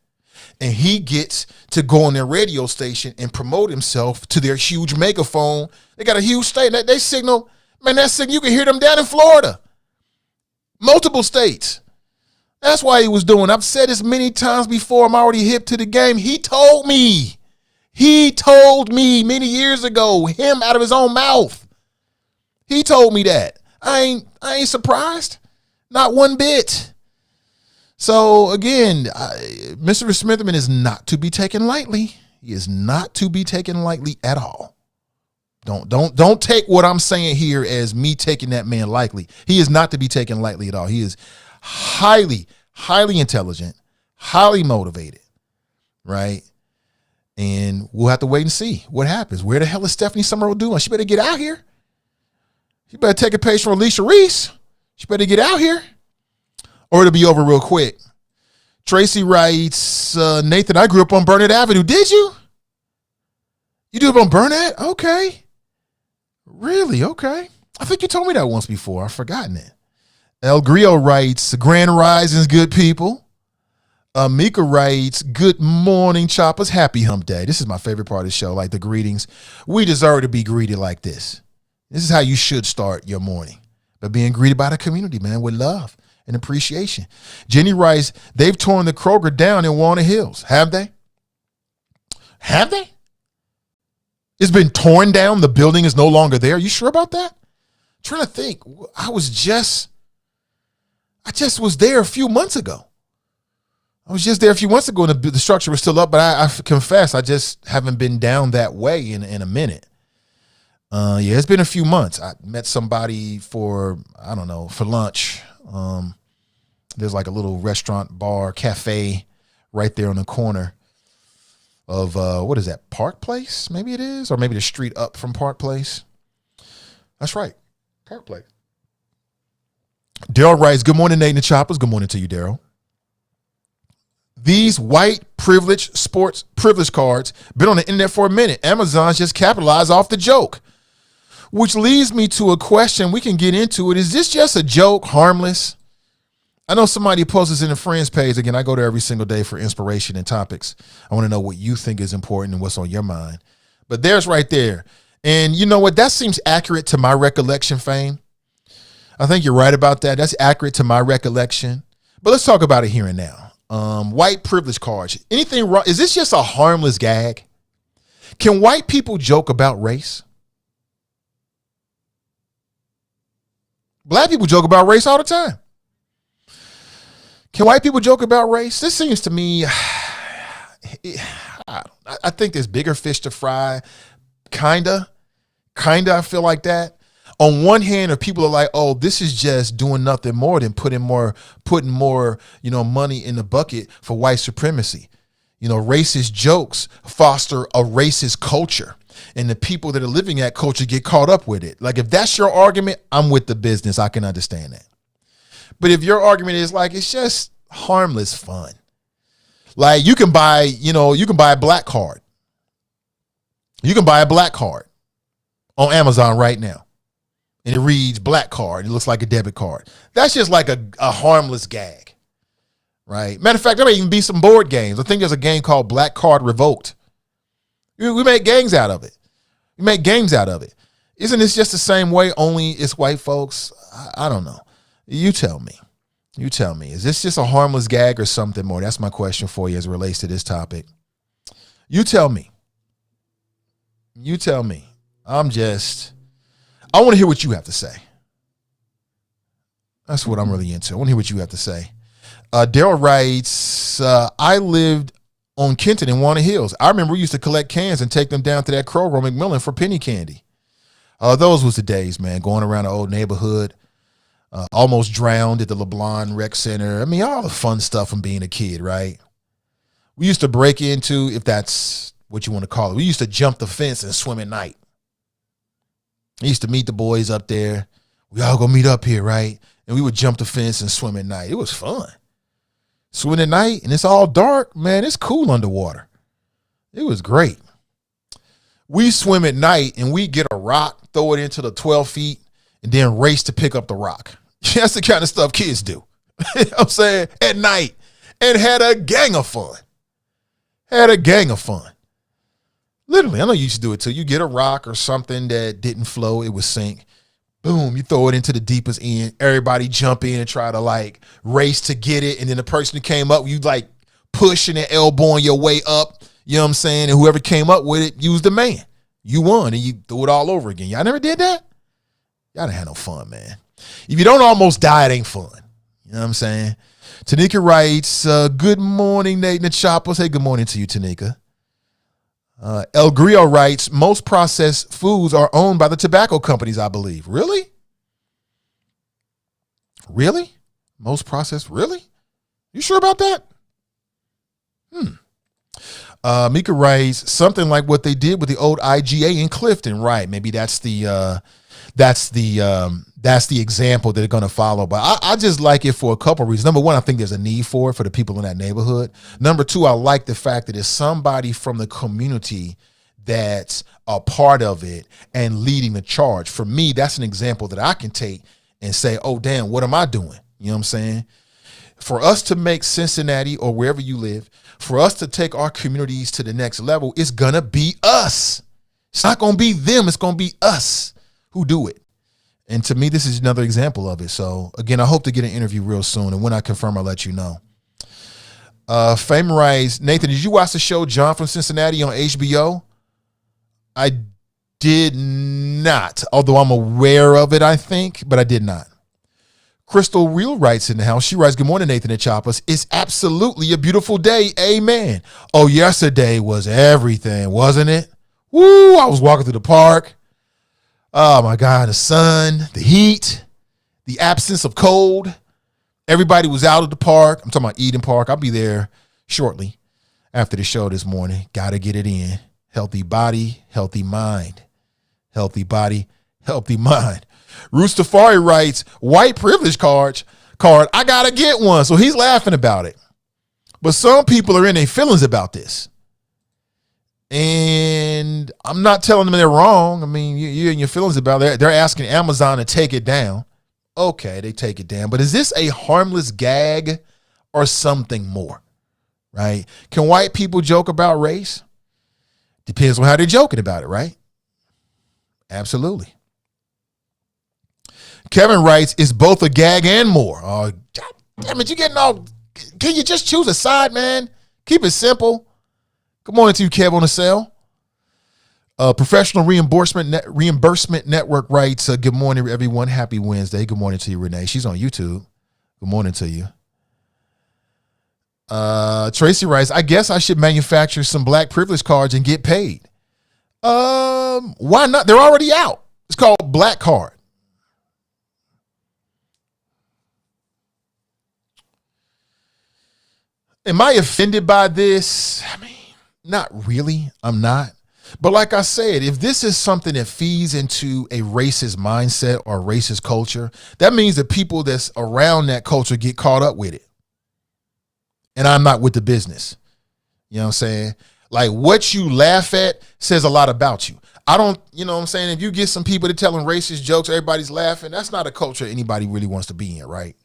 and he gets to go on their radio station and promote himself to their huge megaphone. They got a huge state. They signal, man, that signal, you can hear them down in Florida. Multiple states. That's why he was doing. I've said this many times before. I'm already hip to the game. He told me many years ago, him out of his own mouth. He told me that. I ain't surprised. Not one bit. So again, Mr. Smitherman is not to be taken lightly. He is not to be taken lightly at all. Don't take what I'm saying here as me taking that man lightly. He is not to be taken lightly at all. He is highly, highly intelligent, highly motivated, right? And we'll have to wait and see what happens. Where the hell is Stephanie Summerall doing? She better get out here. She better take a page from Alicia Reese. She better get out here, or it'll be over real quick. Tracy writes, Nathan, I grew up on Burnett Avenue. Did you? You grew up on Burnett? Okay. Really? Okay. I think you told me that once before. I've forgotten it. El Grio writes, Grand Risings, good people. Mika writes, good morning, choppers. Happy hump day. This is my favorite part of the show, like the greetings. We deserve to be greeted like this. This is how you should start your morning, by being greeted by the community, man, with love and appreciation. Jenny writes, they've torn the Kroger down in Walnut Hills. Have they? Have they? It's been torn down. The building is no longer there. You sure about that? I'm trying to think. I was just I just was there a few months ago. I was just there a few months ago and the structure was still up, but I confess I just haven't been down that way in a minute. Yeah, it's been a few months. I met somebody for lunch. There's like a little restaurant, bar, cafe right there on the corner of, what is that, Park Place? Maybe it is, or maybe the street up from Park Place. That's right, Park Place. Daryl writes, good morning, Nathan Choppers. Good morning to you, Daryl. These white privilege sports privilege cards been on the internet for a minute. Amazon's just capitalized off the joke, which leads me to a question. We can get into it. Is this just a joke, harmless? I know somebody posts this in the friends page. Again, I go there every single day for inspiration and topics. I want to know what you think is important and what's on your mind. But there's right there. And you know what? That seems accurate to my recollection, Fame. I think you're right about that. That's accurate to my recollection. But let's talk about it here and now. White privilege cards. Anything wrong? Is this just a harmless gag? Can white people joke about race? Black people joke about race all the time. Can white people joke about race? This seems to me, I think there's bigger fish to fry. Kinda, I feel like that. On one hand, if people are like, oh, this is just doing nothing more than putting more, money in the bucket for white supremacy. Racist jokes foster a racist culture, and the people that are living that culture get caught up with it. Like, if that's your argument, I'm with the business. I can understand that. But if your argument is like, it's just harmless fun, like you can buy a black card. You can buy a black card on Amazon right now. And it reads black card. It looks like a debit card. That's just like a harmless gag, right? Matter of fact, there may even be some board games. I think there's a game called Black Card Revoked. We make games out of it. Isn't this just the same way, only it's white folks? I don't know. You tell me. Is this just a harmless gag or something more? That's my question for you as it relates to this topic. You tell me. I want to hear what you have to say. That's what I'm really into. I want to hear what you have to say. Daryl writes, I lived on Kenton in Walnut Hills. I remember we used to collect cans and take them down to that Kroger McMillan for penny candy. Those was the days, man, going around the old neighborhood. Almost drowned at the LeBlanc Rec Center. I mean, all the fun stuff from being a kid, right? We used to break into, if that's what you want to call it, we used to jump the fence and swim at night. I used to meet the boys up there. We all go meet up here, right? And we would jump the fence and swim at night. It was fun. Swimming at night, and it's all dark, man. It's cool underwater. It was great. We swim at night, and we get a rock, throw it into the 12 feet, and then race to pick up the rock. That's the kind of stuff kids do. You know what I'm saying? At night. And had a gang of fun. Literally, I know you used to do it too. You get a rock or something that didn't flow, it would sink. Boom, you throw it into the deepest end. Everybody jump in and try to like race to get it. And then the person who came up, you like pushing and elbowing your way up. You know what I'm saying? And whoever came up with it, you was the man. You won and you threw it all over again. Y'all never did that? Y'all didn't have no fun, man. If you don't almost die, it ain't fun. You know what I'm saying? Tanika writes, good morning, Nathan and Chopper. Say good morning to you, Tanika. El Grio writes, most processed foods are owned by the tobacco companies, I believe. Really? Most processed? Really? You sure about that? Mika writes, something like what they did with the old IGA in Clifton. Right. Maybe that's the example that they're going to follow. But I just like it for a couple of reasons. Number one, I think there's a need for it for the people in that neighborhood. Number two, I like the fact that it's somebody from the community that's a part of it and leading the charge. For me, that's an example that I can take and say, oh, damn, what am I doing? You know what I'm saying? For us to make Cincinnati or wherever you live, for us to take our communities to the next level, it's going to be us. It's not going to be them. It's going to be us who do it. And to me, this is another example of it. So, again, I hope to get an interview real soon. And when I confirm, I'll let you know. Fame writes, Nathan, did you watch the show John from Cincinnati on HBO? I did not, although I'm aware of it, I think, but I did not. Crystal Real writes in the house. She writes, good morning, Nathan and Choppers. It's absolutely a beautiful day. Amen. Oh, yesterday was everything, wasn't it? Woo, I was walking through the park. Oh, my God, the sun, the heat, the absence of cold. Everybody was out at the park. I'm talking about Eden Park. I'll be there shortly after the show this morning. Got to get it in. Healthy body, healthy mind. Healthy body, healthy mind. Roostafari writes, white privilege card, I got to get one. So he's laughing about it. But some people are in their feelings about this. And I'm not telling them they're wrong. I mean, you're in your feelings about it. They're asking Amazon to take it down. Okay, they take it down. But is this a harmless gag or something more? Right? Can white people joke about race? Depends on how they're joking about it, right? Absolutely. Kevin writes, it's both a gag and more. Oh, God damn it, you're getting all... Can you just choose a side, man? Keep it simple. Good morning to you, Kev on the cell. Professional Reimbursement Network writes, good morning, everyone. Happy Wednesday. Good morning to you, Renee. She's on YouTube. Good morning to you. Tracy writes, I guess I should manufacture some black privilege cards and get paid. Why not? They're already out. It's called Black Card. Am I offended by this? I mean, not really. I'm not. But like I said, if this is something that feeds into a racist mindset or racist culture, that means that people that's around that culture get caught up with it. And I'm not with the business. You know what I'm saying? Like what you laugh at says a lot about you. I don't, you know what I'm saying? If you get some people that telling racist jokes, everybody's laughing, that's not a culture anybody really wants to be in, right?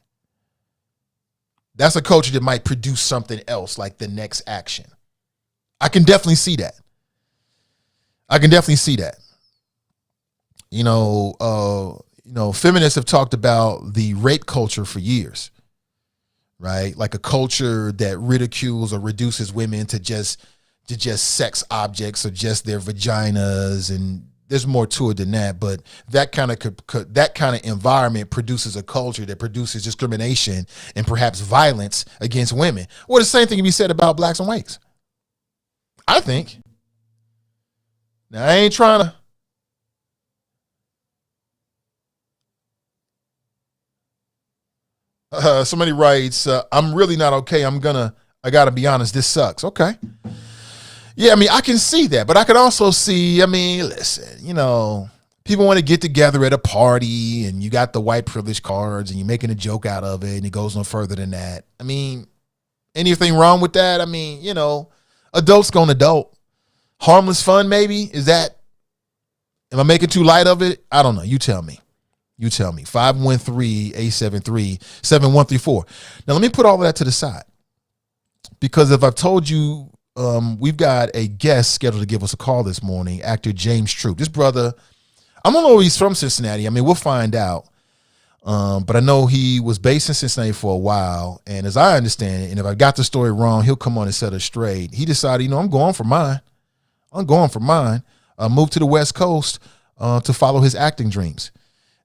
That's a culture that might produce something else, like the next action. I can definitely see that. Feminists have talked about the rape culture for years, right? Like a culture that ridicules or reduces women to just sex objects or just their vaginas, and there's more to it than that. But that kind of environment produces a culture that produces discrimination and perhaps violence against women. Well, the same thing can be said about blacks and whites, I think. Now, I ain't trying to. Somebody writes, I'm really not okay. I got to be honest, this sucks. Okay. Yeah, I mean, I can see that, but I could also see, I mean, listen, people want to get together at a party and you got the white privilege cards and you're making a joke out of it and it goes no further than that. I mean, anything wrong with that? I mean, adults going adult. Harmless fun, maybe? Am I making too light of it? I don't know. You tell me. 513-873-7134. Now, let me put all of that to the side. Because if I've told you, we've got a guest scheduled to give us a call this morning, actor James Troop. This brother, I don't know if he's from Cincinnati. I mean, we'll find out. But I know he was based in Cincinnati for a while. And as I understand it, and if I got the story wrong, he'll come on and set us straight. He decided, I'm going for mine. Moved to the West Coast to follow his acting dreams.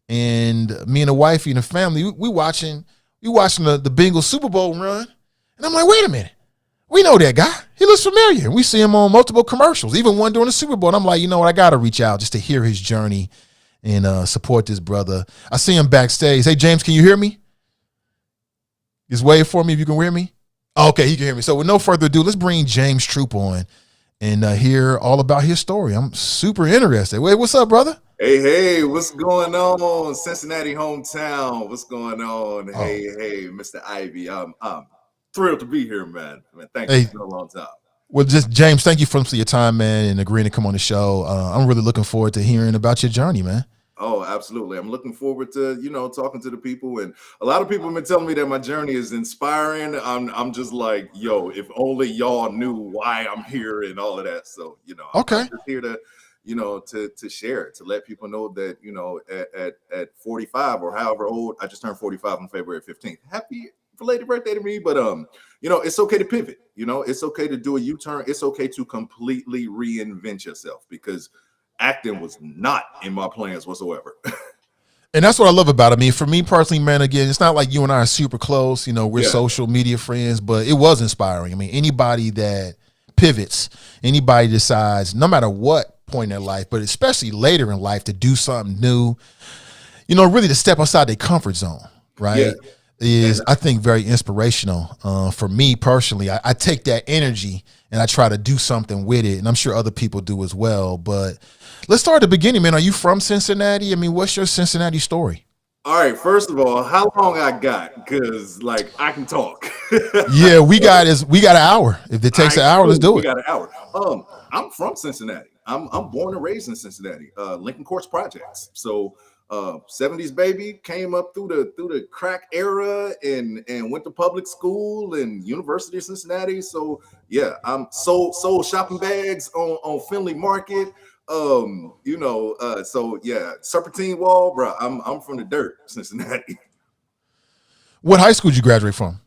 And me and the wifey and the family, we watching the Bengals Super Bowl run. And I'm like, wait a minute. We know that guy. He looks familiar. We see him on multiple commercials, even one during the Super Bowl. And I'm like, you know what? I got to reach out just to hear his journey and support this brother. I see him backstage. Hey, James, can you hear me? Just wave for me if you can hear me. Oh, okay, he can hear me. So with no further ado, let's bring James Troop on and hear all about his story. I'm super interested. Wait, what's up, brother? Hey, what's going on? Cincinnati hometown. What's going on? Oh. Hey, Mr. Ivey. I'm thrilled to be here, man. Thank you. It's been a long time. Well, just James, thank you for your time, man, and agreeing to come on the show. I'm really looking forward to hearing about your journey, man. Oh, absolutely. I'm looking forward to, talking to the people. And a lot of people have been telling me that my journey is inspiring. I'm just like, yo, if only y'all knew why I'm here and all of that. So, okay. I'm just here to, to share it, to let people know that, at 45 or however old, I just turned 45 on February 15th. Happy belated birthday to me. But, it's okay to pivot. It's okay to do a U-turn. It's okay to completely reinvent yourself, because acting was not in my plans whatsoever. And that's what I love about it. I mean, for me personally, man, again, it's not like you and I are super close. You know, we're Yeah. social media friends, but it was inspiring. I mean, anybody that pivots, anybody decides, no matter what point in their life, but especially later in life, to do something new, you know, really to step outside their comfort zone, right? Is, I think, very inspirational. For me personally, I take that energy and I try to do something with it, and I'm sure other people do as well. But let's start at the beginning, man. Are you from Cincinnati? I mean, what's your Cincinnati story? All right, first of all, how long I got? Because like I can talk. Yeah, we got an hour. If it takes an hour, let's do We it. got an hour. I'm from Cincinnati. I'm born and raised in Cincinnati, Lincoln Courts Projects. So 70s baby, came up through the crack era and went to public school and University of Cincinnati. So yeah, I'm sold shopping bags on Findlay Market. So yeah, Serpentine Wall, bro. I'm from the dirt, Cincinnati. What high school did you graduate from?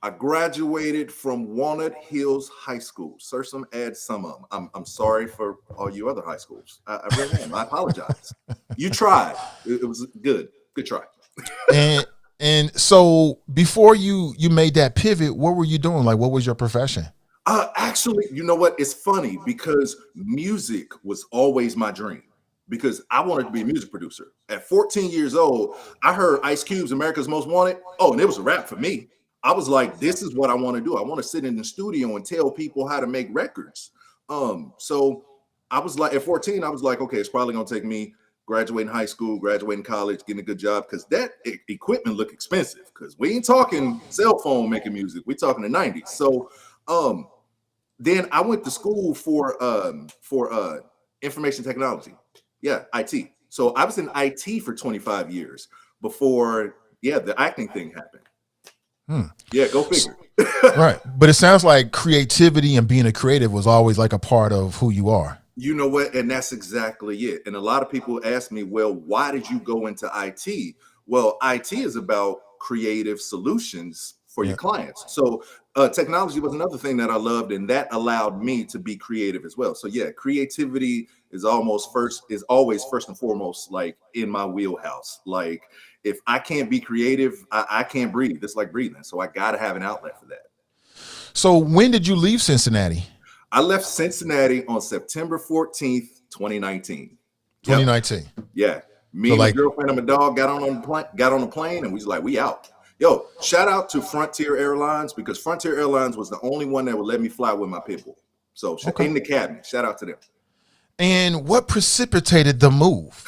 I graduated from Walnut Hills High School. Sursum ad summum. I'm sorry for all you other high schools. I really am. I apologize. You tried. It was good. Good try. And so before you made that pivot, what were you doing? Like, what was your profession? Actually, you know what? It's funny because music was always my dream. Because I wanted to be a music producer. At 14 years old, I heard Ice Cube's America's Most Wanted. Oh, and it was a rap for me. I was like, this is what I want to do. I want to sit in the studio and tell people how to make records. So I was like, at 14, I was like, okay, it's probably gonna take me graduating high school, graduating college, getting a good job, because that equipment look expensive. Because we ain't talking cell phone making music, we talking the 90s. So then I went to school for information technology. Yeah, IT. So I was in IT for 25 years before, the acting thing happened. Yeah, go figure. Right. But it sounds like creativity and being a creative was always like a part of who you are. You know what? And that's exactly it. And a lot of people ask me, well, why did you go into IT? Well, IT is about creative solutions for your clients. So technology was another thing that I loved, and that allowed me to be creative as well. So yeah, creativity is always first and foremost, like in my wheelhouse. Like if I can't be creative, I can't breathe. It's like breathing. So I got to have an outlet for that. So when did you leave Cincinnati? I left Cincinnati on September 14th, 2019. 2019. Yeah. Me and my girlfriend and my dog got on the plane, and we was like, we out. Yo, shout out to Frontier Airlines, because Frontier Airlines was the only one that would let me fly with my pit bull. So in the cabin, shout out to them. And what precipitated the move?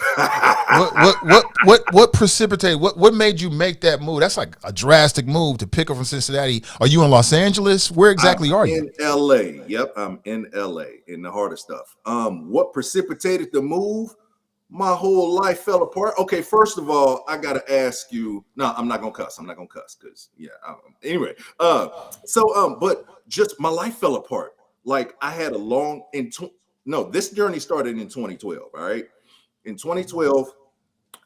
what precipitated? What made you make that move? That's like a drastic move to pick up from Cincinnati. Are you in Los Angeles? Where exactly are you? In LA. Yep, I'm in LA, in the heart of stuff. What precipitated the move? My whole life fell apart. Okay, first of all, I gotta ask you. No, I'm not gonna cuss. I'm not gonna cuss because anyway. But just my life fell apart. Like I had this journey started in 2012. All right, in 2012,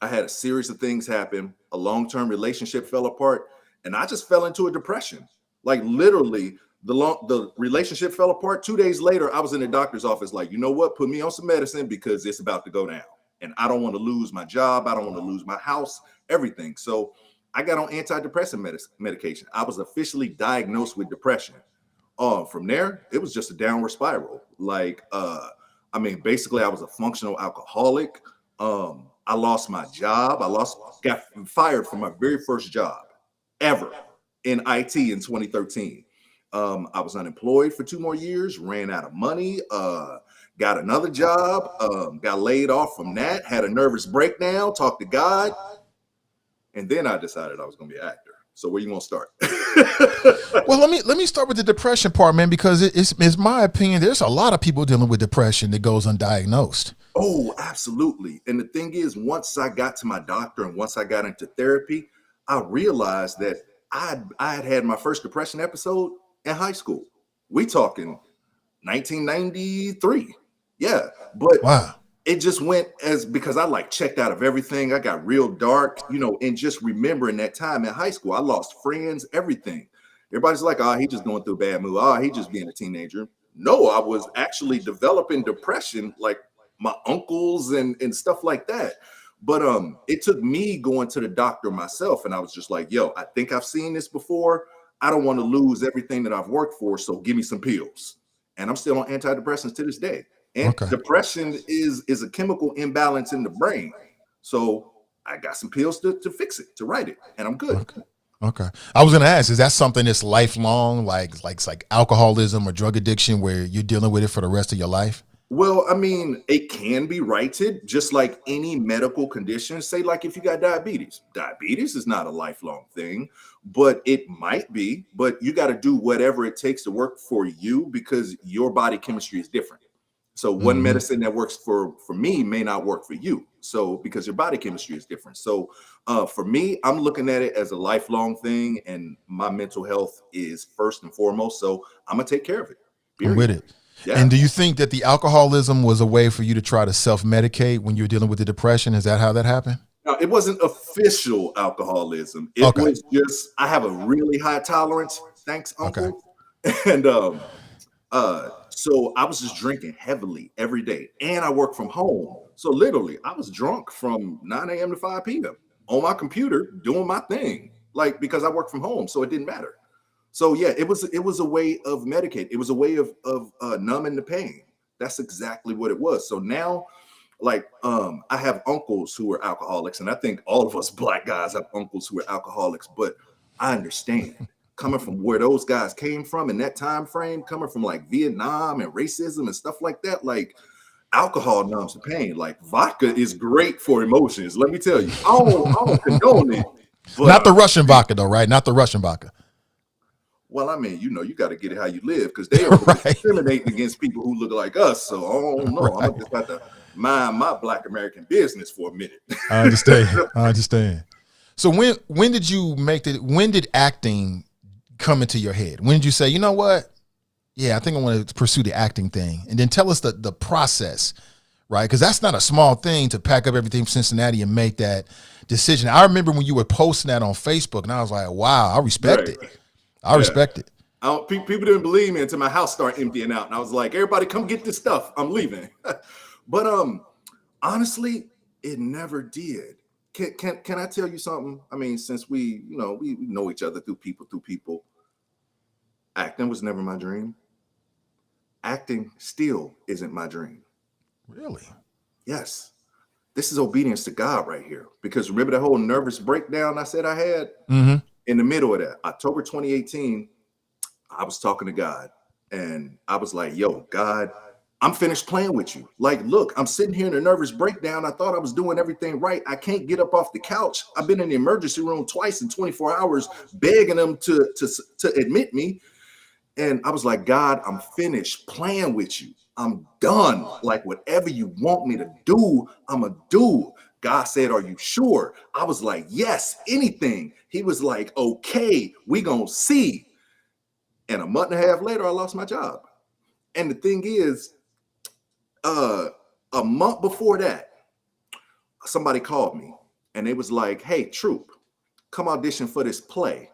I had a series of things happen. A long-term relationship fell apart, and I just fell into a depression. Like literally, the relationship fell apart. 2 days later, I was in the doctor's office. Like, you know what? Put me on some medicine because it's about to go down. And I don't want to lose my job. I don't want to lose my house, everything. So I got on antidepressant medication. I was officially diagnosed with depression. From there, it was just a downward spiral. Like, basically I was a functional alcoholic. I lost my job. Got fired from my very first job ever in IT in 2013. I was unemployed for 2 more years, ran out of money, got another job, got laid off from that, had a nervous breakdown, talked to God, and then I decided I was going to be an actor. So where you want to start? Well, let me start with the depression part, man, because it's my opinion. There's a lot of people dealing with depression that goes undiagnosed. Oh, absolutely. And the thing is, once I got to my doctor and once I got into therapy, I realized that I had my first depression episode in high school. We talking 1993. Yeah, but wow. It just went because I checked out of everything. I got real dark, and just remembering that time in high school, I lost friends, everything. Everybody's like, oh, he just going through a bad mood. Oh, he just being a teenager. No, I was actually developing depression, like my uncles and stuff like that. But it took me going to the doctor myself, and I was just like, yo, I think I've seen this before. I don't want to lose everything that I've worked for, so give me some pills. And I'm still on antidepressants to this day. And depression is a chemical imbalance in the brain. So I got some pills to fix it, to write it, and I'm good. Okay. I was gonna ask, is that something that's lifelong, like alcoholism or drug addiction, where you're dealing with it for the rest of your life? Well, I mean, it can be righted just like any medical condition. Say, like if you got diabetes, diabetes is not a lifelong thing, but it might be. But you got to do whatever it takes to work for you because your body chemistry is different. So one medicine that works for me may not work for you. So because your body chemistry is different. So for me, I'm looking at it as a lifelong thing, and my mental health is first and foremost. So I'm gonna take care of it. Period. I'm with it. Yeah. And do you think that the alcoholism was a way for you to try to self-medicate when you were dealing with the depression? Is that how that happened? No, it wasn't official alcoholism. It was just, I have a really high tolerance. Thanks, Uncle. And so I was just drinking heavily every day, and I work from home. So literally, I was drunk from 9 a.m. to 5 p.m. on my computer doing my thing, like because I work from home, so it didn't matter. So yeah, it was a way of medicate. It was a way of numbing the pain. That's exactly what it was. So now, like I have uncles who are alcoholics, and I think all of us Black guys have uncles who are alcoholics. But I understand coming from where those guys came from in that time frame, coming from like Vietnam and racism and stuff like that. Like alcohol numbs the pain. Like vodka is great for emotions. Let me tell you, I don't condone it. But, not the Russian vodka though, right? Not the Russian vodka. Well, I mean, you got to get it how you live because they are discriminating against people who look like us. So I don't know. Right. I'm just about to mind my Black American business for a minute. I understand. So when did you make it? When did acting come into your head? When did you say, you know what? Yeah, I think I want to pursue the acting thing. And then tell us the process, right? Because that's not a small thing to pack up everything from Cincinnati and make that decision. I remember when you were posting that on Facebook, and I was like, wow, I respect it. I respect it. People didn't believe me until my house started emptying out, and I was like, "Everybody, come get this stuff. I'm leaving." But honestly, it never did. Can I tell you something? I mean, since we know each other through people, acting was never my dream. Acting still isn't my dream. Really? Yes. This is obedience to God right here. Because remember that whole nervous breakdown I said I had? Mm-hmm. In the middle of that, October 2018, I was talking to God, and I was like, yo, God, I'm finished playing with you. Like, look, I'm sitting here in a nervous breakdown. I thought I was doing everything right. I can't get up off the couch. I've been in the emergency room twice in 24 hours, begging them to admit me. And I was like, God, I'm finished playing with you. I'm done. Like, whatever you want me to do, I'm going to do. God said, are you sure? I was like, yes, anything. He was like, okay, we gonna see. And a month and a half later, I lost my job. And the thing is, a month before that, somebody called me and they was like, hey, Troop, come audition for this play.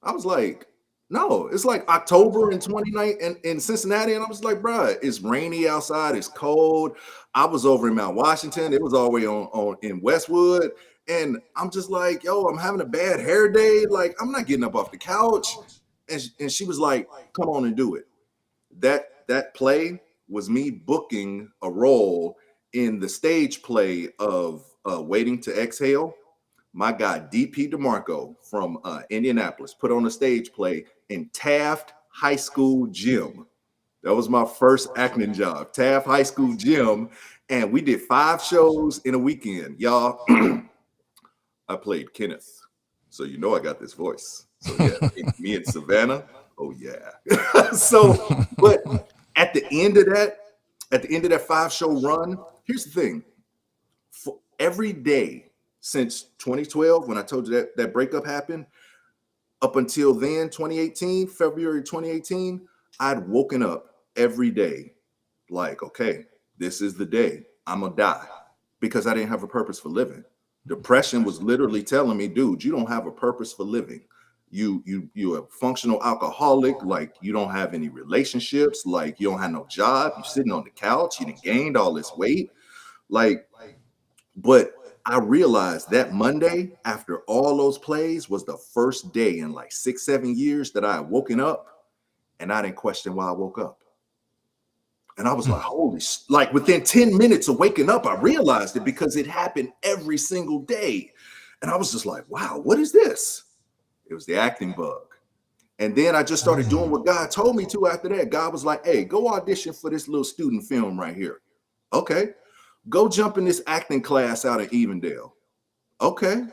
I was like, no, it's like October in 2019 in Cincinnati. And I was like, bro, it's rainy outside. It's cold. I was over in Mount Washington. It was all the way on in Westwood. And I'm just like, yo, I'm having a bad hair day. Like, I'm not getting up off the couch. And she was like, come on and do it. That play was me booking a role in the stage play of Waiting to Exhale. My guy, DP DeMarco from Indianapolis, put on a stage play in Taft High School gym. That was my first acting job, Taft High School gym. And we did 5 shows in a weekend, y'all. I played Kenneth. So you know I got this voice. So yeah, me and Savannah, oh yeah. So, but at the end of that 5-show run, here's the thing. For every day since 2012, when I told you that breakup happened, up until then, February 2018, I'd woken up every day like, okay, this is the day I'm gonna die, because I didn't have a purpose for living. Depression was literally telling me, dude, you don't have a purpose for living. You're a functional alcoholic. Like, you don't have any relationships. Like, you don't have no job. You're sitting on the couch. You done gained all this weight. Like, but I realized that Monday, after all those plays, was the first day in like 6-7 years that I had woken up and I didn't question why I woke up. And I was like, holy, like within 10 minutes of waking up, I realized it because it happened every single day. And I was just like, wow, what is this? It was the acting bug. And then I just started doing what God told me to after that. God was like, hey, go audition for this little student film right here. Okay. Go jump in this acting class out in Evendale. Okay.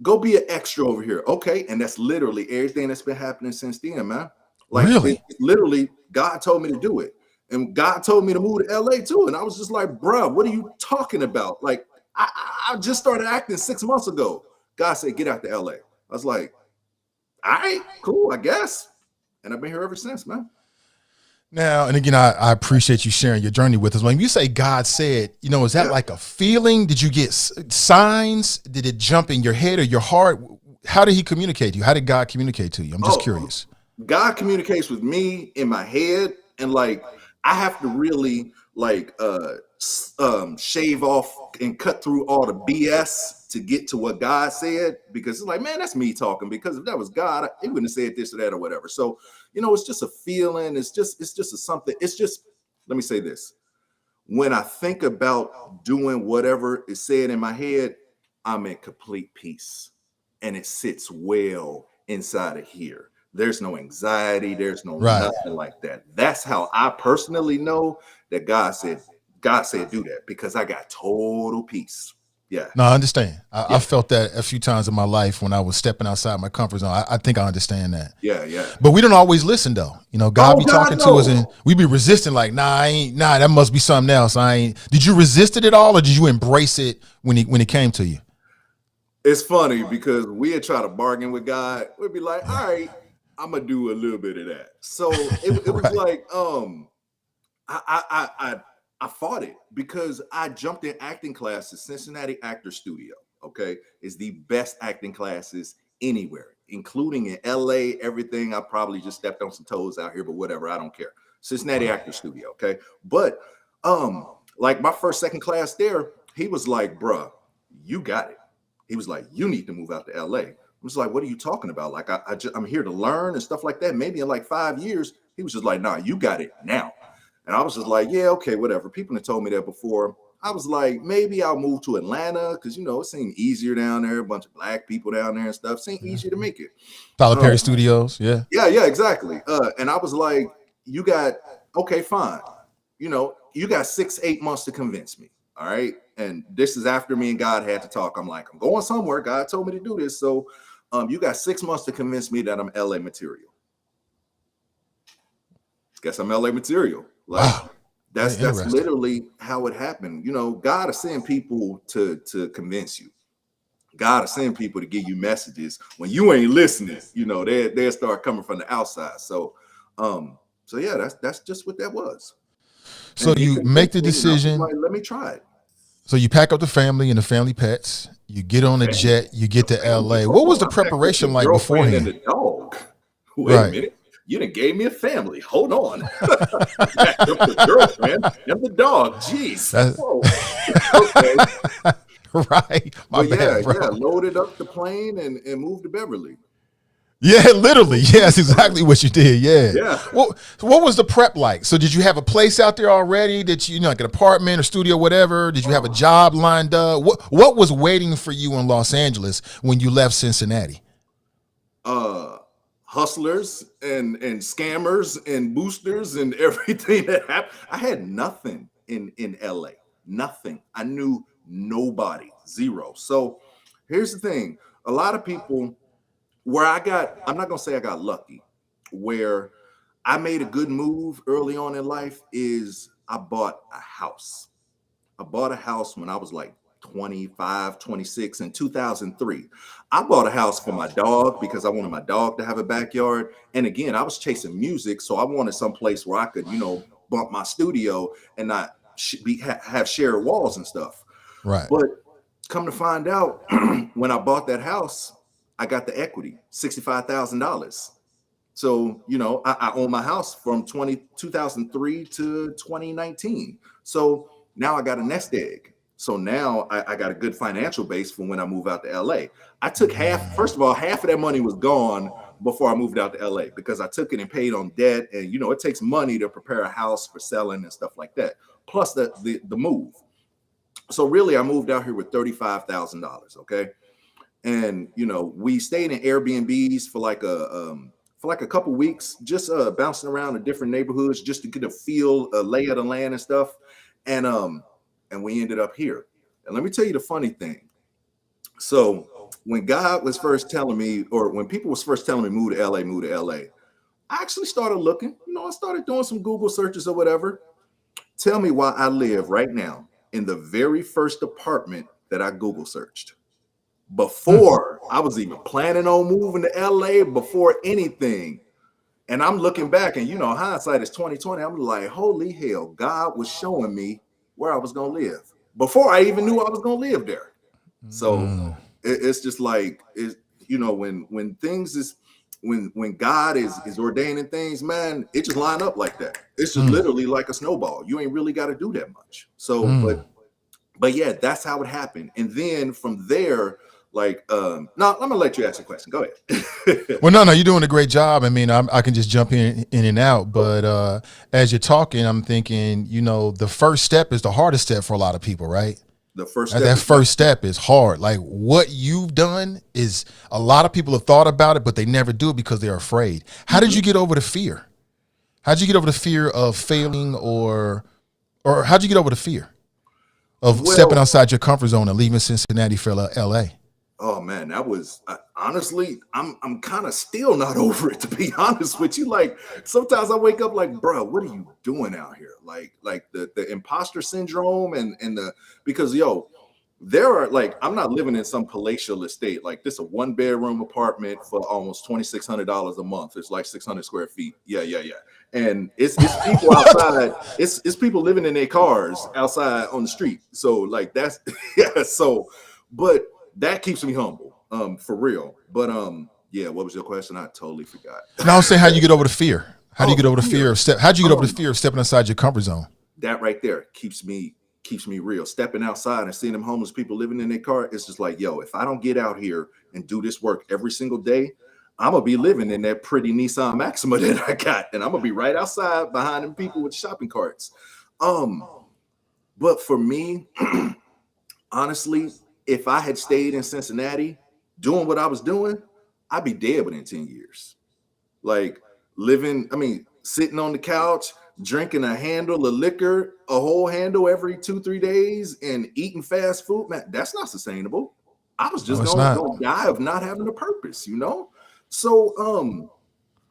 Go be an extra over here. Okay. And that's literally everything that's been happening since then, man. Like, Really? literally, God told me to do it. And God told me to move to LA too. And I was just like, bruh, what are you talking about? Like, I just started acting 6 months ago. God said, get out to LA. I was like, all right, cool, I guess. And I've been here ever since, man. Now, and again, I appreciate you sharing your journey with us. When you say God said, is that like a feeling? Did you get signs? Did it jump in your head or your heart? How did he communicate to you? How did God communicate to you? I'm just curious. God communicates with me in my head, and like I have to really like shave off and cut through all the BS to get to what God said, because it's like, man, that's me talking, because if that was God, he wouldn't have said this or that or whatever. So, it's just a feeling. It's just a something. It's just, let me say this. When I think about doing whatever is said in my head, I'm in complete peace, and it sits well inside of here. There's no anxiety. There's no nothing like that. That's how I personally know that God said do that, because I got total peace. Yeah. No, I understand. I felt that a few times in my life when I was stepping outside my comfort zone. I think I understand that. Yeah, yeah. But we don't always listen though. God be talking to us and we be resisting like, nah, that must be something else. Did you resist it at all, or did you embrace it when it came to you? It's funny because we'd try to bargain with God. We'd be like, all right, I'm gonna do a little bit of that. So it was like, I fought it because I jumped in acting classes. Cincinnati Actor Studio, okay, is the best acting classes anywhere, including in LA, everything. I probably just stepped on some toes out here, but whatever, I don't care. Cincinnati Actor Studio, okay. But like my first, second class there, he was like, bruh, you got it. He was like, you need to move out to LA. I was like, what are you talking about? Like, I'm here to learn and stuff like that. Maybe in like 5 years. He was just like, nah, you got it now. And I was just like, yeah, okay, whatever. People have told me that before. I was like, maybe I'll move to Atlanta because, it seemed easier down there. A bunch of Black people down there and stuff. It seemed easier to make it. Tyler Perry Studios, yeah. Yeah, exactly. And I was like, okay, fine. You got 6-8 months to convince me. All right. And this is after me and God had to talk. I'm like, I'm going somewhere. God told me to do this. So you got 6 months to convince me that I'm LA material. Guess I'm LA material. Like, wow. That's literally how it happened. God is sending people to convince you. God is sending people to give you messages when you ain't listening. They'll start coming from the outside. So yeah, that's just what that was. So you make the decision. Like, let me try it. So you pack up the family and the family pets. You get on a jet. You get to LA. What was the prepreration like beforehand? And the dog. Wait a minute. You done gave me a family. Hold on. The girlfriend and the dog. Jeez. Okay. Right. My bad, bro. Yeah. Loaded up the plane and moved to Beverly. Yeah, literally. Yeah, that's exactly what you did. Yeah. Yeah. What was the prep like? So did you have a place out there already? Did you, like an apartment or studio, whatever? Did you have a job lined up? What was waiting for you in Los Angeles when you left Cincinnati? Hustlers and scammers and boosters and everything that happened. I had nothing in LA. Nothing. I knew nobody. Zero. So here's the thing. A lot of people I'm not gonna say I got lucky, where I made a good move early on in life is I bought a house. I bought a house when I was like 25, 26 in 2003. I bought a house for my dog because I wanted my dog to have a backyard. And again, I was chasing music. So I wanted some place where I could, bump my studio and not have shared walls and stuff. Right. But come to find out, when I bought that house, I got the equity, $65,000. So, I own my house from 2003 to 2019. So now I got a nest egg. So now I got a good financial base for when I move out to LA. I took first of all, half of that money was gone before I moved out to LA because I took it and paid on debt. And, it takes money to prepare a house for selling and stuff like that. Plus the move. So really, I moved out here with $35,000. Okay. And, we stayed in Airbnbs for like a couple weeks, just bouncing around in different neighborhoods just to get a feel, a lay of the land and stuff. And we ended up here. And let me tell you the funny thing. So when God was first telling me, or when people was first telling me move to LA, I actually started looking. I started doing some Google searches or whatever. Tell me why I live right now in the very first apartment that I Google searched. Before I was even planning on moving to LA, before anything. And I'm looking back and, hindsight is 2020. I'm like, holy hell, God was showing me where I was going to live before I even knew I was going to live there. So it's just like, when things is, when God is ordaining things, man, it just line up like that. It's just literally like a snowball. You ain't really got to do that much. So, but yeah, that's how it happened. And then from there, like, no, I'm gonna let you ask a question. Go ahead. Well, no, you're doing a great job. I mean, I can just jump in and out, but as you're talking, I'm thinking, the first step is the hardest step for a lot of people, right? The first step. That first step is hard. Like what you've done is a lot of people have thought about it, but they never do it because they're afraid. How did you get over the fear? How'd you get over the fear of failing, or how'd you get over the fear of stepping outside your comfort zone and leaving Cincinnati for LA? Oh man, that was honestly, I'm kind of still not over it, to be honest with you. Like sometimes I wake up like, bro, what are you doing out here? Like the imposter syndrome and because there are like, I'm not living in some palatial estate. Like this a 1-bedroom apartment for almost $2,600 a month. It's like 600 square feet. Yeah. And it's people outside. It's people living in their cars outside on the street. So like that's but that keeps me humble, for real. But yeah, what was your question? I totally forgot. No, I was saying, how do you get over the fear? How do you get over the fear of how'd you get over the fear of stepping outside your comfort zone? That right there keeps me real. Stepping outside and seeing them homeless people living in their car, it's just like, if I don't get out here and do this work every single day, I'm gonna be living in that pretty Nissan Maxima that I got, and I'm gonna be right outside behind them people with shopping carts. But for me, honestly, if I had stayed in Cincinnati doing what I was doing, I'd be dead within 10 years. Like sitting on the couch, drinking a handle of liquor, a whole handle every 2-3 days, and eating fast food, man, that's not sustainable. I was just going to die of not having a purpose, So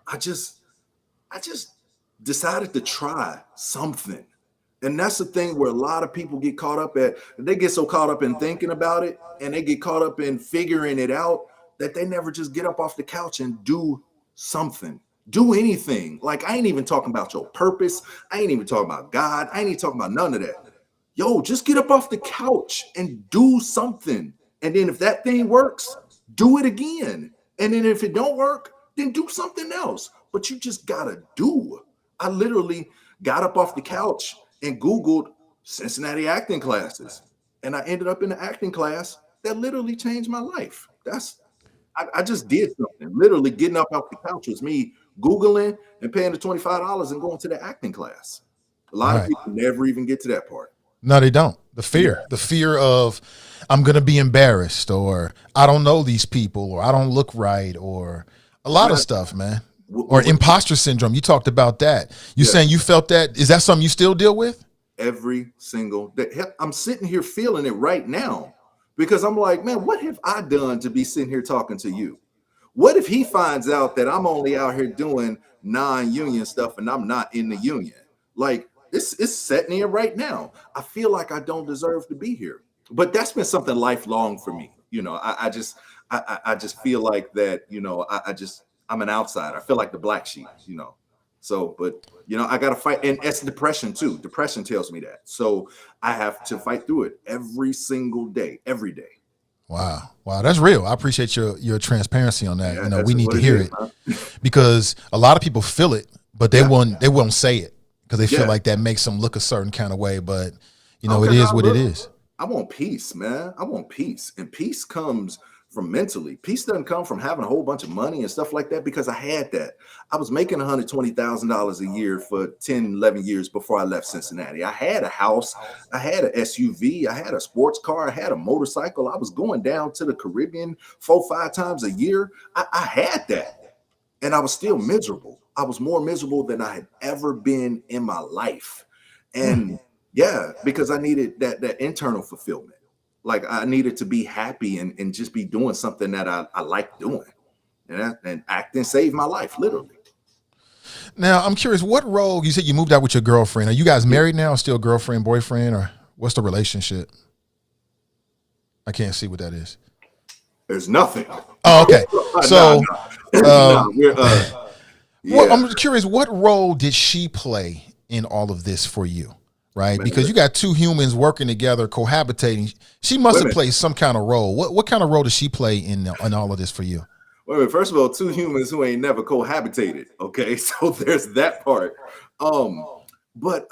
I just decided to try something. And that's the thing where a lot of people get caught up at. They get so caught up in thinking about it, and they get caught up in figuring it out, that they never just get up off the couch and do something, do anything. Like I ain't even talking about your purpose. I ain't even talking about God. I ain't even talking about none of that. Just get up off the couch and do something. And then if that thing works, do it again. And then if it don't work, then do something else. But you just gotta do. I literally got up off the couch and Googled Cincinnati acting classes. And I ended up in an acting class that literally changed my life. I just did something. Literally getting up off the couch was me Googling and paying the $25 and going to the acting class. A lot of people never even get to that part. No, they don't. The fear of I'm going to be embarrassed, or I don't know these people, or I don't look right, or a lot of stuff, man. Or imposter syndrome. You talked about that. You saying you felt that? Is that something you still deal with? Every single day. I'm sitting here feeling it right now because I'm like, man, what have I done to be sitting here talking to you? What if he finds out that I'm only out here doing non-union stuff and I'm not in the union? Like it's setting in right now. I feel like I don't deserve to be here. But that's been something lifelong for me. I just feel like that, I'm an outsider. I feel like the black sheep, So, but I got to fight, and it's depression too. Depression tells me that. So I have to fight through it every single day, every day. Wow, that's real. I appreciate your transparency on that. Yeah, we need to hear it because a lot of people feel it, but they won't say it because they feel like that makes them look a certain kind of way. But it is what it is. I want peace, man. I want peace. And peace comes from mentally. Peace doesn't come from having a whole bunch of money and stuff like that, because I had that. I was making $120,000 a year for 10, 11 years before I left Cincinnati. I had a house. I had an SUV. I had a sports car. I had a motorcycle. I was going down to the Caribbean 4, 5 times a year. I had that. And I was still miserable. I was more miserable than I had ever been in my life. And yeah, because I needed that internal fulfillment. Like I needed to be happy and just be doing something that I like doing. And acting saved my life, literally. Now, I'm curious, what role, you said you moved out with your girlfriend. Are you guys married now, still girlfriend, boyfriend, or what's the relationship? I can't see what that is. There's nothing. Oh, okay. So, yeah. I'm curious, what role did she play in all of this for you? Right? Because you got two humans working together, cohabitating. She must have played some kind of role. What kind of role did she play in all of this for you? Well, first of all, two humans who ain't never cohabitated. Okay, so there's that part. But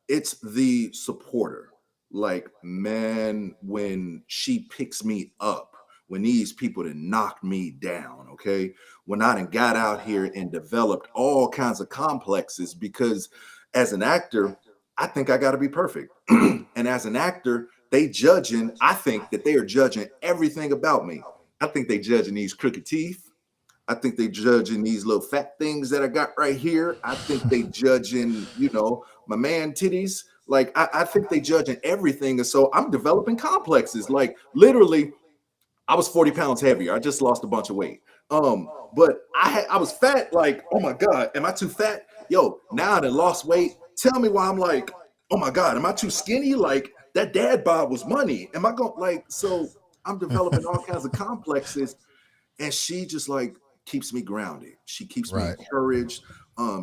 it's the supporter. Like, man, when she picks me up, when these people that knocked me down, okay, when I done got out here and developed all kinds of complexes, because as an actor, I think I got to be perfect. And as an actor, I think that they are judging everything about me. I think they judging these crooked teeth. I think they judging these little fat things that I got right here. I think they judging, my man titties. Like, I think they judging everything. And so I'm developing complexes. Like, literally, I was 40 pounds heavier. I just lost a bunch of weight. But I was fat. Like, oh my God, am I too fat? Yo, now I done lost weight. Tell me why I'm like, oh my God, am I too skinny? Like, that dad bod was money. Am I going so I'm developing all kinds of complexes, and she just like keeps me grounded. She keeps me encouraged.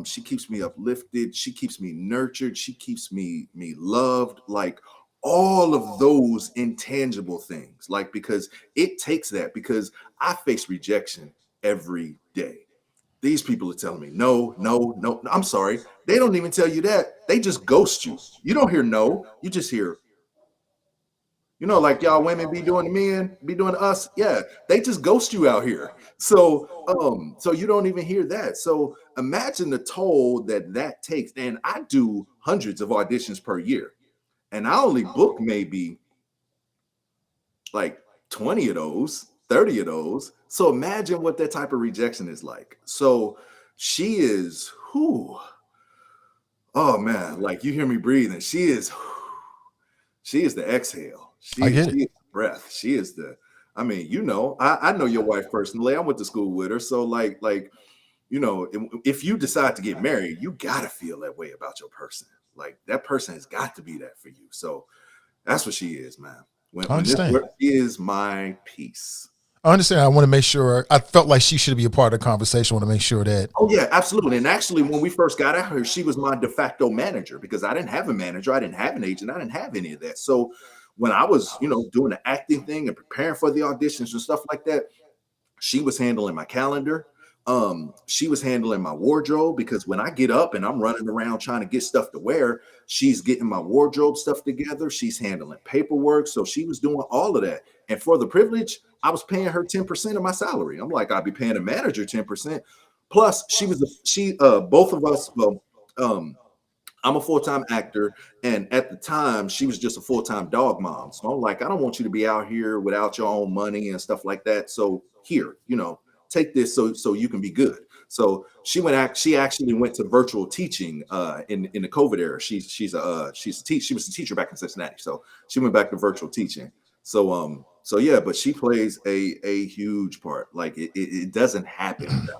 She keeps me uplifted. She keeps me nurtured. She keeps me loved. Like, all of those intangible things, like, because it takes that, because I face rejection every day. These people are telling me, no. I'm sorry. They don't even tell you that. They just ghost you. You don't hear no. You just hear, like y'all women be doing to men, be doing to us. Yeah, they just ghost you out here. So you don't even hear that. So imagine the toll that takes. And I do hundreds of auditions per year. And I only book maybe like 20 of those, 30 of those. So imagine what that type of rejection is like. So she is, oh man, like, you hear me breathing. She is the exhale. She is the breath. She is the, I know your wife personally. I went to school with her. So like, if you decide to get married, you gotta feel that way about your person. Like, that person has got to be that for you. So that's what she is, man. I understand. She is my peace. I understand. I want to make sure. I felt like she should be a part of the conversation. I want to make sure that. Oh yeah, absolutely. And actually, when we first got at her, she was my de facto manager, because I didn't have a manager, I didn't have an agent, I didn't have any of that. So when I was, doing the acting thing and preparing for the auditions and stuff like that, she was handling my calendar. She was handling my wardrobe, because when I get up and I'm running around trying to get stuff to wear, she's getting my wardrobe stuff together. She's handling paperwork. So she was doing all of that. And for the Privlege, I was paying her 10% of my salary. I'm like, I'd be paying a manager 10%. Plus, both of us, I'm a full-time actor, and at the time, she was just a full-time dog mom. So I'm like, I don't want you to be out here without your own money and stuff like that. So here, take this so you can be good. So she actually went to virtual teaching in the COVID era. She was a teacher back in Cincinnati. So she went back to virtual teaching. So yeah, but she plays a huge part. Like, it doesn't happen.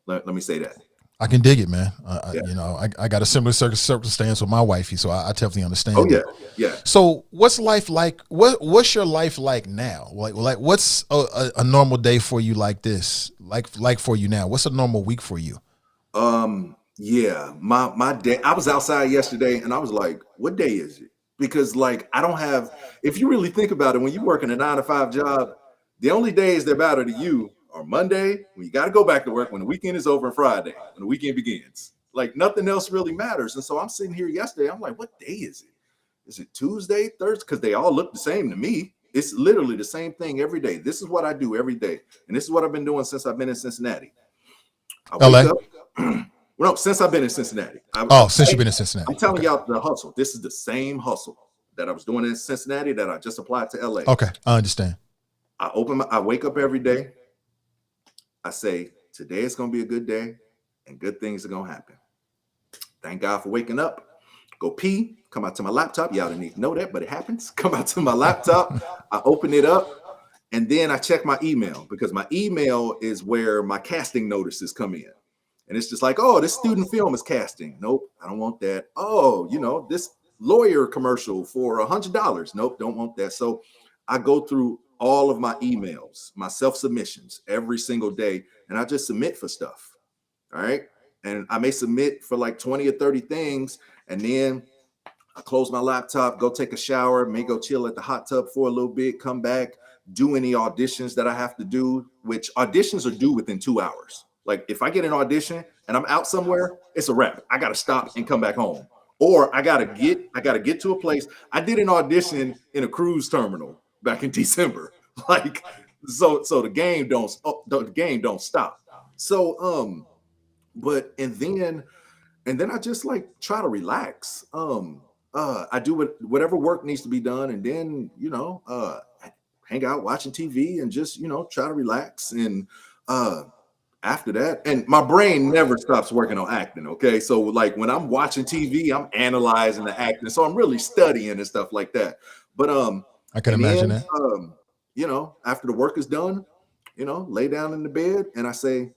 Let me say that. I can dig it, man. I got a similar circumstance with my wifey, so I definitely understand. Oh yeah. So what's life like? What's your life like now? Like what's a normal day for you like this? Like for you now? What's a normal week for you? Yeah, my day. I was outside yesterday, and I was like, what day is it? Because, like, I don't have. If you really think about it, when you're working a 9-to-5 job, the only days that matter to you are Monday, when you got to go back to work, when the weekend is over, and Friday, when the weekend begins. Like, nothing else really matters. And so I'm sitting here yesterday, I'm like, what day is it? is it Tuesday, Thursday? Because they all look the same to me. It's literally the same thing every day. This is what I do every day. And this is what I've been doing since I've been in Cincinnati. I wake up. Well, since I've been in Cincinnati. Since you've been in Cincinnati. I'm telling y'all the hustle. This is the same hustle that I was doing in Cincinnati that I just applied to LA. Okay, I understand. I wake up every day. I say, today is going to be a good day and good things are going to happen. Thank God for waking up. Go pee, come out to my laptop. Y'all didn't need to know that, but it happens. Come out to my laptop. I open it up and then I check my email because my email is where my casting notices come in. And it's just like, oh, this student film is casting. Nope, I don't want that. Oh, this lawyer commercial for $100. Nope, don't want that. So I go through all of my emails, my self-submissions every single day, and I just submit for stuff. All right. And I may submit for like 20 or 30 things, and then I close my laptop, go take a shower, may go chill at the hot tub for a little bit, come back, do any auditions that I have to do, which auditions are due within 2 hours. Like if I get an audition and I'm out somewhere, it's a wrap. I got to stop and come back home. Or I got to get to a place. I did an audition in a cruise terminal back in December. Like, so the game don't stop. So, and then I just like try to relax. I do whatever work needs to be done. And then, hang out watching TV and just, try to relax. And, after that, and my brain never stops working on acting. Okay. So like when I'm watching TV, I'm analyzing the acting. So I'm really studying and stuff like that. But, I can imagine that. After the work is done, lay down in the bed and I say,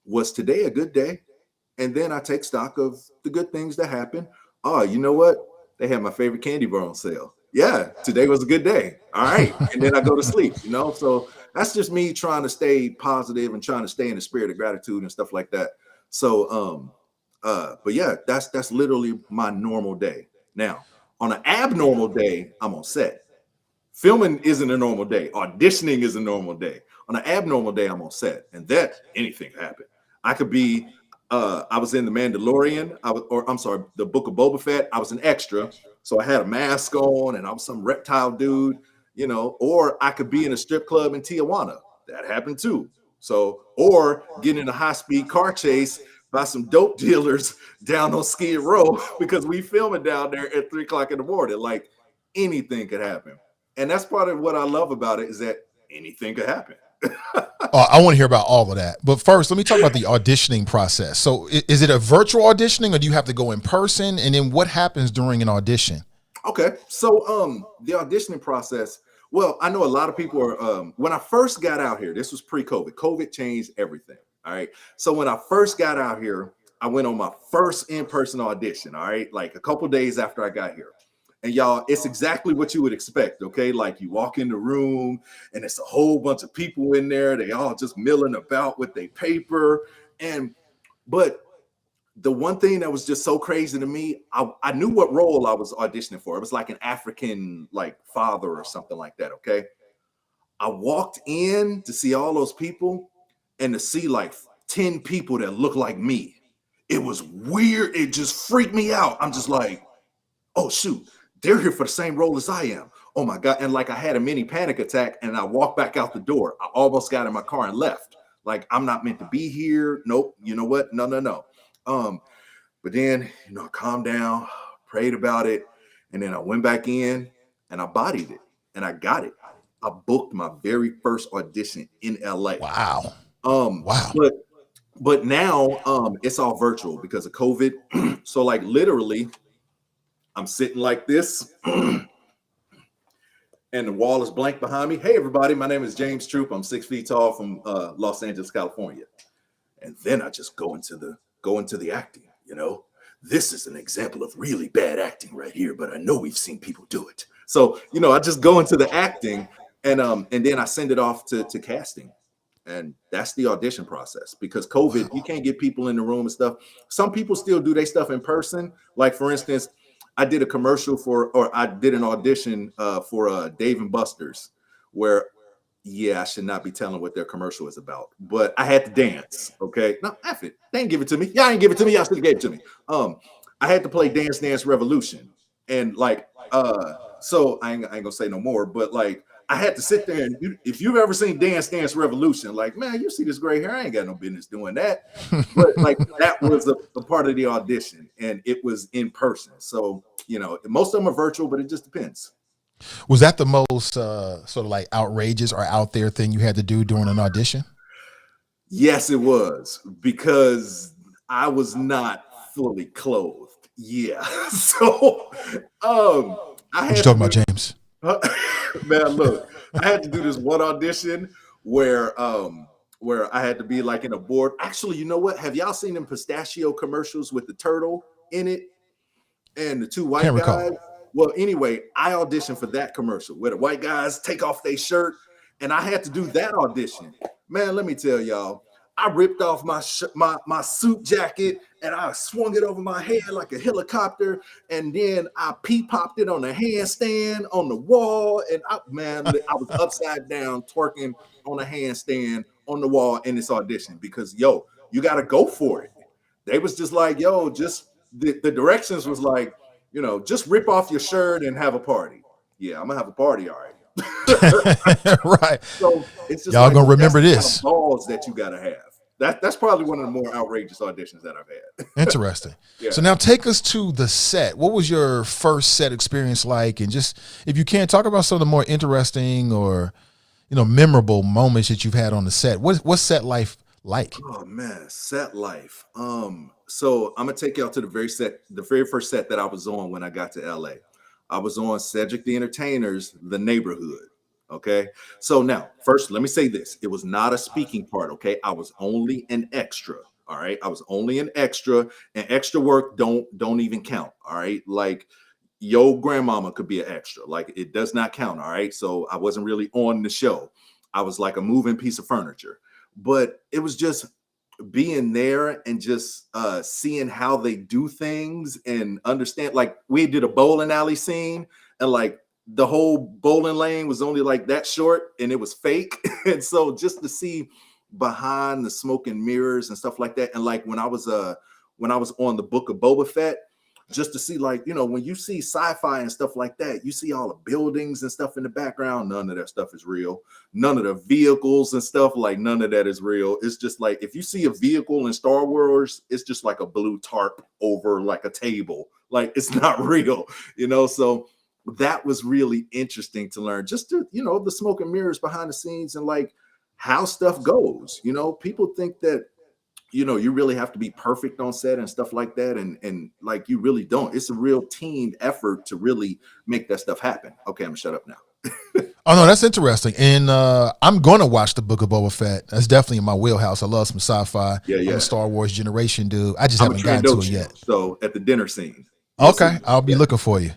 was today a good day? And then I take stock of the good things that happen. Oh, you know what? They had my favorite candy bar on sale. Yeah, today was a good day. All right. And then I go to sleep, so that's just me trying to stay positive and trying to stay in the spirit of gratitude and stuff like that. So, but yeah, that's literally my normal day. Now, on an abnormal day, I'm on set. Filming isn't a normal day. Auditioning is a normal day. On an abnormal day, I'm on set, and that anything can happen. I could be. I was in The Mandalorian. The Book of Boba Fett. I was an extra, so I had a mask on, and I was some reptile dude, Or I could be in a strip club in Tijuana. That happened too. So, or get in a high-speed car chase by some dope dealers down on Skid Row because we filming down there at 3:00 in the morning. Like anything could happen. And that's part of what I love about it is that anything could happen. I want to hear about all of that. But first, let me talk about the auditioning process. So is it a virtual auditioning or do you have to go in person? And then what happens during an audition? Okay. So the auditioning process, well, I know a lot of people are, when I first got out here, this was pre-COVID. COVID changed everything. All right. So when I first got out here, I went on my first in-person audition. All right. Like a couple days after I got here. And y'all, it's exactly what you would expect, okay? Like you walk in the room and it's a whole bunch of people in there. They all just milling about with their paper. But the one thing that was just so crazy to me, I knew what role I was auditioning for. It was like an African like father or something like that, okay? I walked in to see all those people and to see like 10 people that look like me. It was weird. It just freaked me out. I'm just like, oh, shoot. They're here for the same role as I am. Oh my God. And like I had a mini panic attack and I walked back out the door. I almost got in my car and left. Like, I'm not meant to be here. Nope. You know what? No. But then, I calmed down, prayed about it. And then I went back in and I bodied it and I got it. I booked my very first audition in LA. Wow. Wow. But now it's all virtual because of COVID. So like literally, I'm sitting like this and the wall is blank behind me. Hey, everybody, my name is James Troop. I'm 6 feet tall from Los Angeles, California. And then I just go into the acting, This is an example of really bad acting right here, but I know we've seen people do it. So, I just go into the acting and then I send it off to casting. And that's the audition process because COVID, you can't get people in the room and stuff. Some people still do their stuff in person. Like, for instance, I did a commercial I did an audition for Dave and Buster's where, I should not be telling what their commercial is about, but I had to dance. Okay. No, F it. They didn't give it to me. Y'all ain't give it to me. Y'all should have gave it to me. I had to play Dance Dance Revolution. And like, so I ain't gonna say no more, but like I had to sit there and if you've ever seen Dance Revolution, like, man, you see this gray hair, I ain't got no business doing that. But like that was a part of the audition, and it was in person. So, you know, most of them are virtual, but it just depends. Was that the most sort of like outrageous or out there thing you had to do during an audition? Yes, it was, because I was not fully clothed. Yeah. So I What had you talking to about, James? man, look, I had to do this one audition where I had to be like in a board. Actually, you know what? Have y'all seen them pistachio commercials with the turtle in it and the two white Can't guys? recall. Well, anyway, I auditioned for that commercial where the white guys take off their shirt, and I had to do that audition. Man, let me tell y'all, I ripped off my suit jacket and I swung it over my head like a helicopter, and then I popped it on a handstand on the wall, and I was upside down twerking on a handstand on the wall in this audition because yo, you got to go for it. They was just like, yo, just the directions was like, you know, just rip off your shirt and have a party. Yeah, I'm gonna have a party, all right. Right. So it's just Y'all like, gonna remember that's the this. kind of balls that you gotta have. That's probably one of the more outrageous auditions that I've had. Interesting. Yeah. So now take us to the set. What was your first set experience like? And just, if you can, talk about some of the more interesting or, you know, memorable moments that you've had on the set. What's set life like? Oh man, set life. So I'm gonna take y'all to the very first set that I was on when I got to LA. I was on Cedric the Entertainer's The Neighborhood. Okay. So now, first, let me say this. It was not a speaking part. Okay. I was only an extra. All right. I was only an extra, and extra work don't even count. All right. Like your grandmama could be an extra. Like it does not count. All right. So I wasn't really on the show. I was like a moving piece of furniture. But it was just being there and just seeing how they do things and understand. Like we did a bowling alley scene, and like the whole bowling lane was only like that short and it was fake. And so just to see behind the smoke and mirrors and stuff like that. And like when I was on the Book of Boba Fett, just to see, like, you know, when you see sci-fi and stuff like that, you see all the buildings and stuff in the background. None of that stuff is real. None of the vehicles and stuff, like none of that is real. It's just like if you see a vehicle in Star Wars, it's just like a blue tarp over like a table. Like it's not real, you know. So that was really interesting to learn, just to, you know, the smoke and mirrors behind the scenes and like how stuff goes. You know, people think that, you know, you really have to be perfect on set and stuff like that. And like, you really don't. It's a real team effort to really make that stuff happen. Okay, I'm gonna shut up now. Oh no, that's interesting. And I'm gonna watch the Book of Boba Fett. That's definitely in my wheelhouse. I love some sci-fi. Yeah. I'm a Star Wars generation dude. I just I'm a haven't gotten to it Trandoshan, yet. so at the dinner scene. Okay, I'll be looking for you.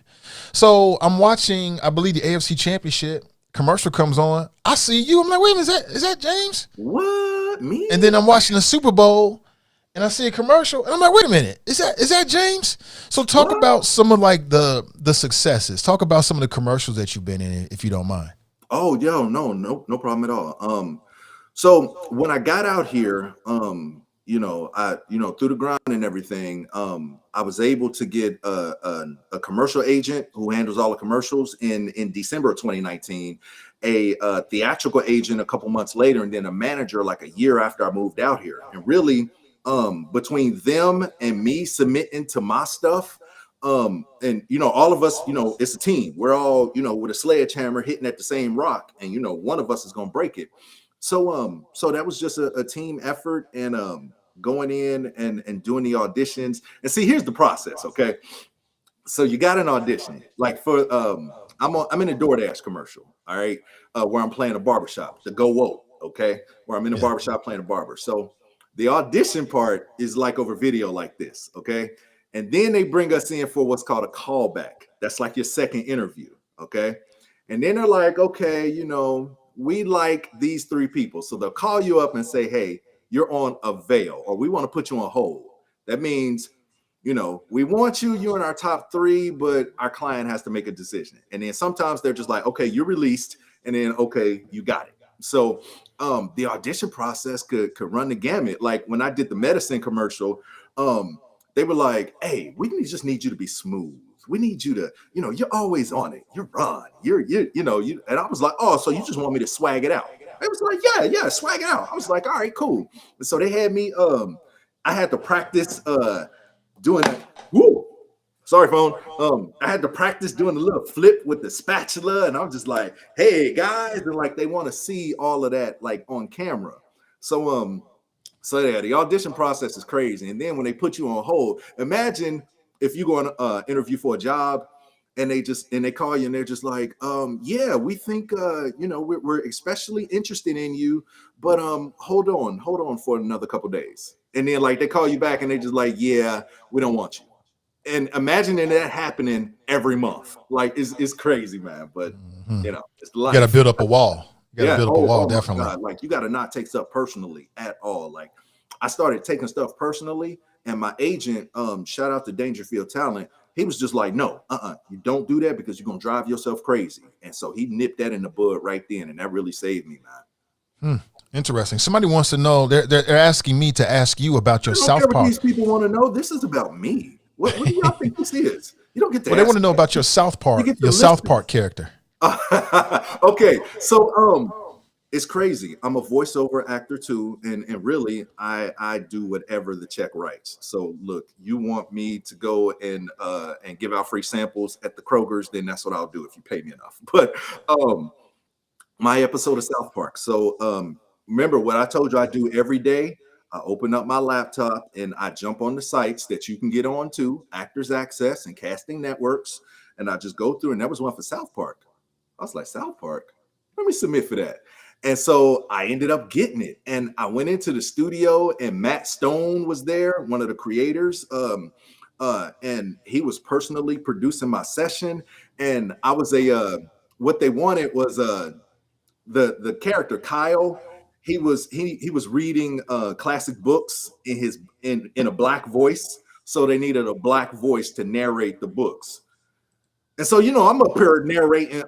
So I'm watching, I believe, the AFC Championship. Commercial comes on. I see you. I'm like, wait a minute, is that James? What? Me? And then I'm watching the Super Bowl, and I see a commercial, and I'm like, wait a minute, is that James? So talk about some of like the successes. Talk about some of the commercials that you've been in, if you don't mind. Oh, yo, no problem at all. So when I got out here, you know, through the grind and everything, I was able to get a commercial agent who handles all the commercials in December of 2019, a theatrical agent a couple months later, and then a manager like a year after I moved out here. And really, between them and me submitting to my stuff, and you know, all of us, you know, it's a team. We're all, you know, with a sledgehammer hitting at the same rock, and you know, one of us is gonna break it. So so that was just a team effort, and going in and doing the auditions. And see, here's the process, okay? So you got an audition, like for I'm in a DoorDash commercial, all right, where I'm playing a barbershop, the Go Woke, okay, where I'm in a barbershop playing a barber. So the audition part is like over video like this, okay? And then they bring us in for what's called a callback. That's like your second interview, okay? And then they're like, okay, you know, we like these three people. So they'll call you up and say, hey, you're on a veil, or we want to put you on hold. That means, you know, we want you, you're in our top three, but our client has to make a decision. And then sometimes they're just like, okay, you're released. And then, okay, you got it. So the audition process could run the gamut. Like when I did the medicine commercial, they were like, hey, we just need you to be smooth. We need you to, you're always on it. You run. And I was like, oh, so you just want me to swag it out? It was like, yeah, swag it out. I was like, all right, cool. And so they had me, I had to practice doing that. Woo! Sorry, phone. I had to practice doing a little flip with the spatula, and I'm just like, hey guys, and like they want to see all of that like on camera. So yeah, the audition process is crazy. And then when they put you on hold, imagine if you go on interview for a job and they call you and they're just like, yeah, we think we're especially interested in you, but hold on for another couple days. And then like they call you back and they just like, yeah, we don't want you. And imagining that happening every month, like it's crazy, man. But it's life. You got to build up a wall. You got to build up a wall, definitely. God. Like you got to not take stuff personally at all. Like I started taking stuff personally, and my agent, shout out to Dangerfield Talent, he was just like, no, you don't do that because you're gonna drive yourself crazy. And so he nipped that in the bud right then, and that really saved me, man. Interesting. Somebody wants to know. They're asking me to ask you about your South Park. These people want to know. This is about me. What do y'all think this is? You don't get to. Well, they want to know about your South Park. Your South Park character. Okay, so it's crazy. I'm a voiceover actor too, and really I do whatever the check writes. So look, you want me to go and give out free samples at the Kroger's, then that's what I'll do if you pay me enough. But my episode of South Park. So remember what I told you I do every day? I open up my laptop and I jump on the sites that you can get on to, Actors Access and Casting Networks, and I just go through, and that was one for South Park. I was like, South Park? Let me submit for that. And so I ended up getting it. And I went into the studio and Matt Stone was there, one of the creators. And he was personally producing my session. And I was what they wanted was the character Kyle. He was reading classic books in a Black voice. So they needed a Black voice to narrate the books. And so, I'm up here narrating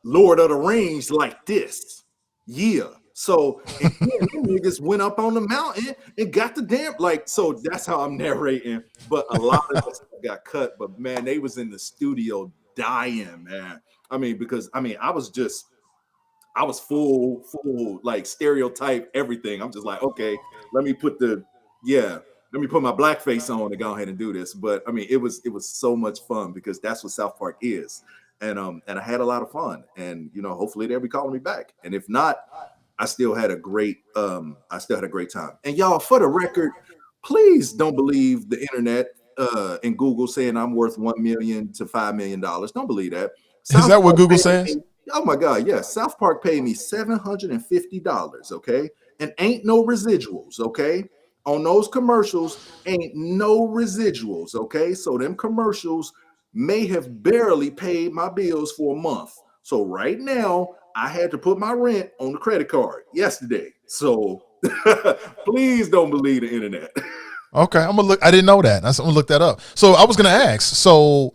Lord of the Rings like this. Yeah. So niggas went up on the mountain and got the damn so that's how I'm narrating. But a lot of us got cut. But man, they was in the studio dying, man. Because I was full like stereotype everything. I'm just like, okay, let me put my black face on to go ahead and do this. But it was so much fun because that's what South Park is. And I had a lot of fun, and hopefully they'll be calling me back. And if not, I still had a great time. And y'all, for the record, please don't believe the internet and Google saying I'm worth $1 million to $5 million. Don't believe that. Is that what Google says? Oh my God, yes. South Park paid me $750, okay? And ain't no residuals, okay? On those commercials, ain't no residuals, okay? So them commercials may have barely paid my bills for a month. So right now, I had to put my rent on the credit card yesterday. So please don't believe the internet. Okay, I'm gonna look. I didn't know that. I'm gonna look that up. So I was gonna ask. So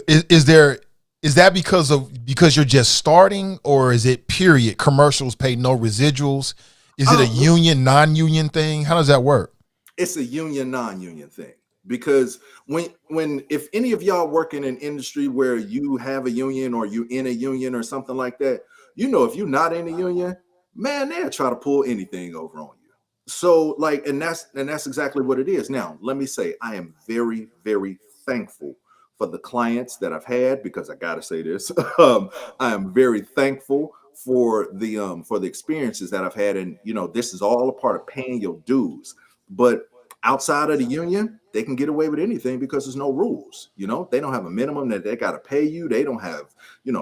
is that because you're just starting, or is it period? Commercials pay no residuals. Is it a union, non-union thing? How does that work? It's a union, non-union thing. Because if any of y'all work in an industry where you have a union or you in a union or something like that, if you're not in a union, man, they'll try to pull anything over on you. So and that's exactly what it is. Now, let me say, I am very, very thankful for the clients that I've had, because I gotta say this, I am very thankful for the experiences that I've had, and this is all a part of paying your dues. But outside of the union, they can get away with anything because there's no rules. They don't have a minimum that they got to pay you. They don't have,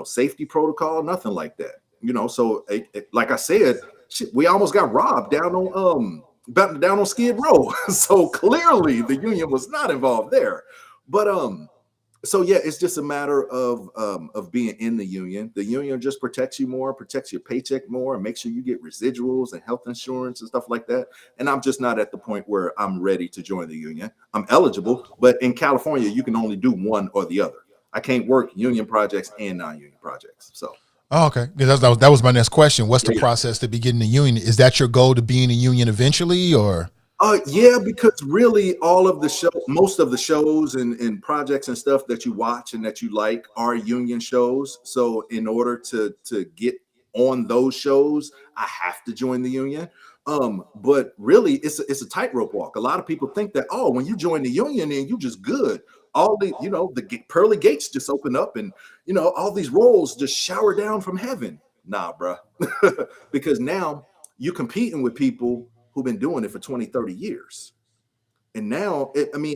safety protocol, nothing like that. So like I said, shit, we almost got robbed down on Skid Row. So clearly the union was not involved there. But so yeah, it's just a matter of being in the union. The union just protects you more, protects your paycheck more, and makes sure you get residuals and health insurance and stuff like that. And I'm just not at the point where I'm ready to join the union. I'm eligible, but in California, you can only do one or the other. I can't work union projects and non-union projects. So. Oh, okay. That was my next question. What's the process to be getting the union? Is that your goal, to be in a union eventually, or? Yeah, because really all of the show, most of the shows and projects and stuff that you watch and that you like are union shows. So in order to get on those shows, I have to join the union. But really it's a tightrope walk. A lot of people think that, oh, when you join the union and you just good. All the, pearly gates just open up and all these roles just shower down from heaven. Nah, bruh. Because now you're competing with people who've been doing it for 20, 30 years. And now,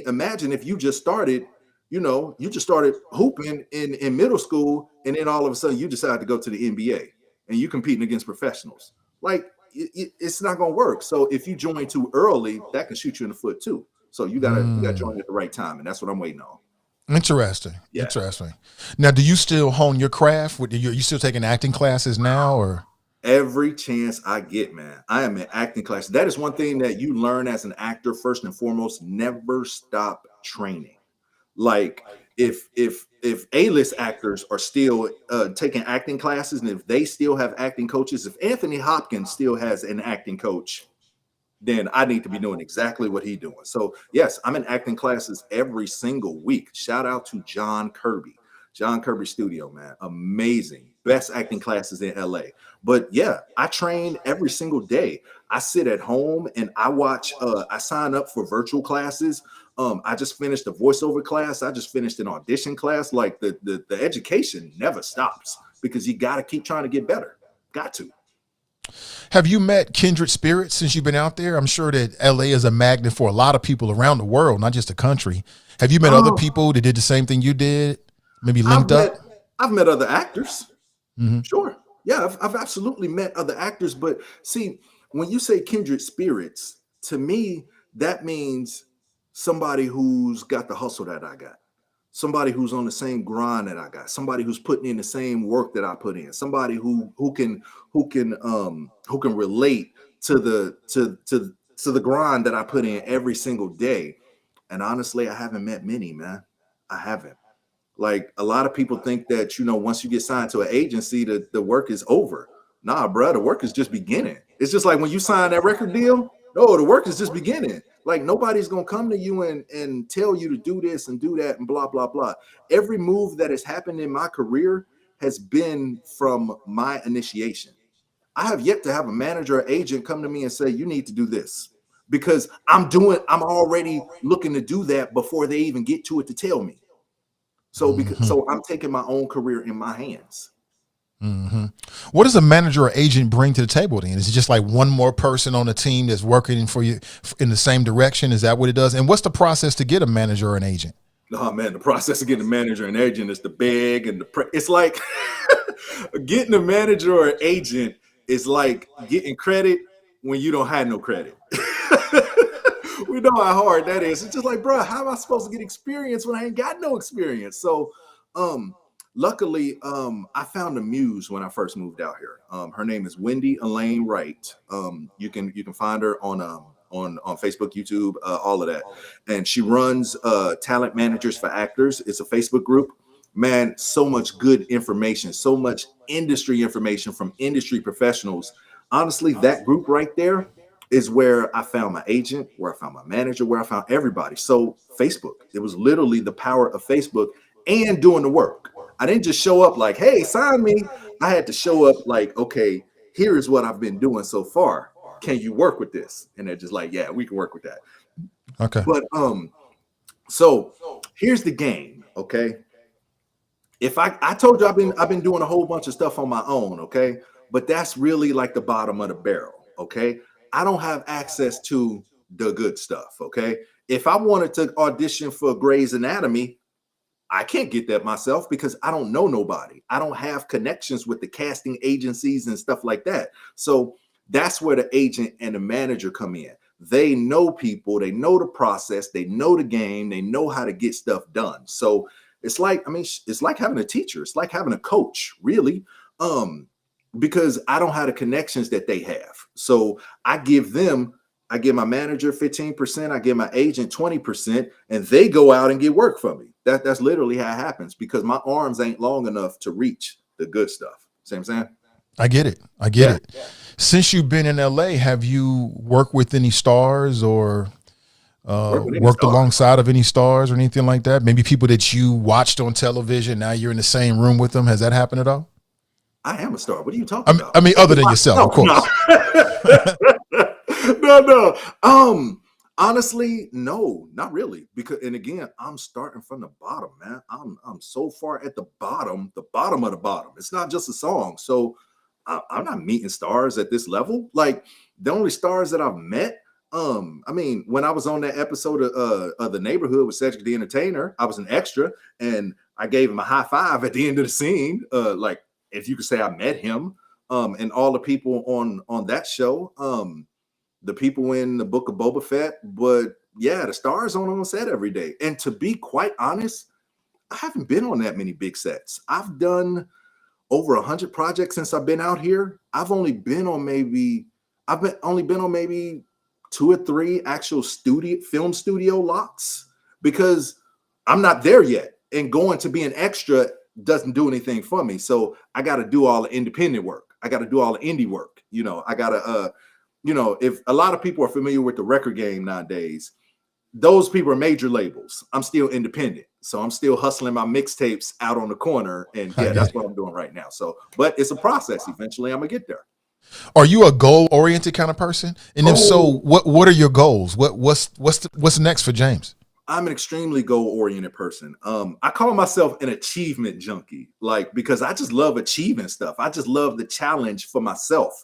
imagine if you just started, you just started hooping in middle school, and then all of a sudden you decide to go to the NBA and you competing against professionals. Like, it's not going to work. So if you join too early, that can shoot you in the foot too. So you gotta join at the right time, and that's what I'm waiting on. Interesting. Yeah. Interesting. Now, do you still hone your craft? You still taking acting classes now, or? Every chance I get, man. I am in acting class. That is one thing that you learn as an actor, first and foremost, never stop training. Like if A-list actors are still taking acting classes, and if they still have acting coaches, if Anthony Hopkins still has an acting coach, then I need to be doing exactly what he's doing. So yes, I'm in acting classes every single week. Shout out to John Kirby Studio, man. Amazing. Best acting classes in LA. But yeah, I train every single day. I sit at home and I watch, I sign up for virtual classes. I just finished a voiceover class. I just finished an audition class. Like the education never stops because you got to keep trying to get better. Got to. Have you met kindred spirits since you've been out there? I'm sure that LA is a magnet for a lot of people around the world, not just the country. Have you met other people that did the same thing you did? Maybe linked up? I've met other actors. Mm-hmm. Sure. Yeah, I've absolutely met other actors. But see, when you say kindred spirits, to me, that means somebody who's got the hustle that I got. Somebody who's on the same grind that I got, somebody who's putting in the same work that I put in, somebody who can relate to the grind that I put in every single day. And honestly, I haven't met many, man. I haven't. Like, a lot of people think that, once you get signed to an agency, the work is over. Nah, bro, the work is just beginning. It's just like when you sign that record deal. No, the work is just beginning. Like, nobody's going to come to you and tell you to do this and do that and blah, blah, blah. Every move that has happened in my career has been from my initiation. I have yet to have a manager or agent come to me and say, you need to do this, because I'm already looking to do that before they even get to it to tell me. So so I'm taking my own career in my hands. Mm-hmm. What does a manager or agent bring to the table then? Is it just like one more person on the team that's working for you in the same direction? Is that what it does? And what's the process to get a manager or an agent? Oh man, the process of getting a manager and agent is the beg and it's like getting a manager or an agent is like getting credit when you don't have no credit. We know how hard that is. It's just like, bro, how am I supposed to get experience when I ain't got no experience? So luckily, I found a muse when I first moved out here. Her name is Wendy Elaine Wright. You can find her on Facebook, YouTube, all of that. And she runs Talent Managers for Actors. It's a Facebook group. Man, so much good information, so much industry information from industry professionals. Honestly, that group right there is where I found my agent, where I found my manager, where I found everybody. So Facebook, it was literally the power of Facebook and doing the work. I didn't just show up like, hey, sign me. I had to show up like, okay, here is what I've been doing so far. Can you work with this? And they're just like, yeah, we can work with that. Okay. But so here's the game, okay? If I told you I've been doing a whole bunch of stuff on my own, okay? But that's really like the bottom of the barrel, okay? I don't have access to the good stuff, okay? If I wanted to audition for Grey's Anatomy, I can't get that myself because I don't know nobody. I don't have connections with the casting agencies and stuff like that. So that's where the agent and the manager come in. They know people, they know the process, they know the game, they know how to get stuff done. So it's like, it's like having a teacher. It's like having a coach, really. Because I don't have the connections that they have. So I give my manager 15%, I give my agent 20%, and they go out and get work for me. That's literally how it happens because my arms ain't long enough to reach the good stuff. See what I'm saying? I get it. I get it. Yeah. Since you've been in LA, have you worked with any stars or worked alongside of any stars or anything like that? Maybe people that you watched on television, now you're in the same room with them. Has that happened at all? I am a star. What are you talking about? I mean, other than yourself, of course. No. Honestly, no, not really. Because, and again, I'm starting from the bottom, man. I'm so far at the bottom of the bottom. It's not just a song. So I'm not meeting stars at this level. Like the only stars that I've met, I mean, when I was on that episode of The Neighborhood with Cedric the Entertainer, I was an extra, and I gave him a high five at the end of the scene. Like, if you could say I met him, and all the people on that show, the people in the Book of Boba Fett, but yeah, the stars on set every day. And to be quite honest, I haven't been on that many big sets. I've done over 100 projects since I've been out here. I've only been on maybe 2 or 3 actual film studio lots, because I'm not there yet. And going to be an extra doesn't do anything for me. So I got to do all the independent work. I got to do all the indie work. You know, I got to, if a lot of people are familiar with the record game nowadays, those people are major labels. I'm still independent. So I'm still hustling my mixtapes out on the corner. And yeah, that's what I'm doing right now. So, but it's a process. Eventually I'm gonna get there. Are you a goal-oriented kind of person? And if so, what are your goals? What's next for James? I'm an extremely goal-oriented person. I call myself an achievement junkie, like, because I just love achieving stuff. I just love the challenge for myself.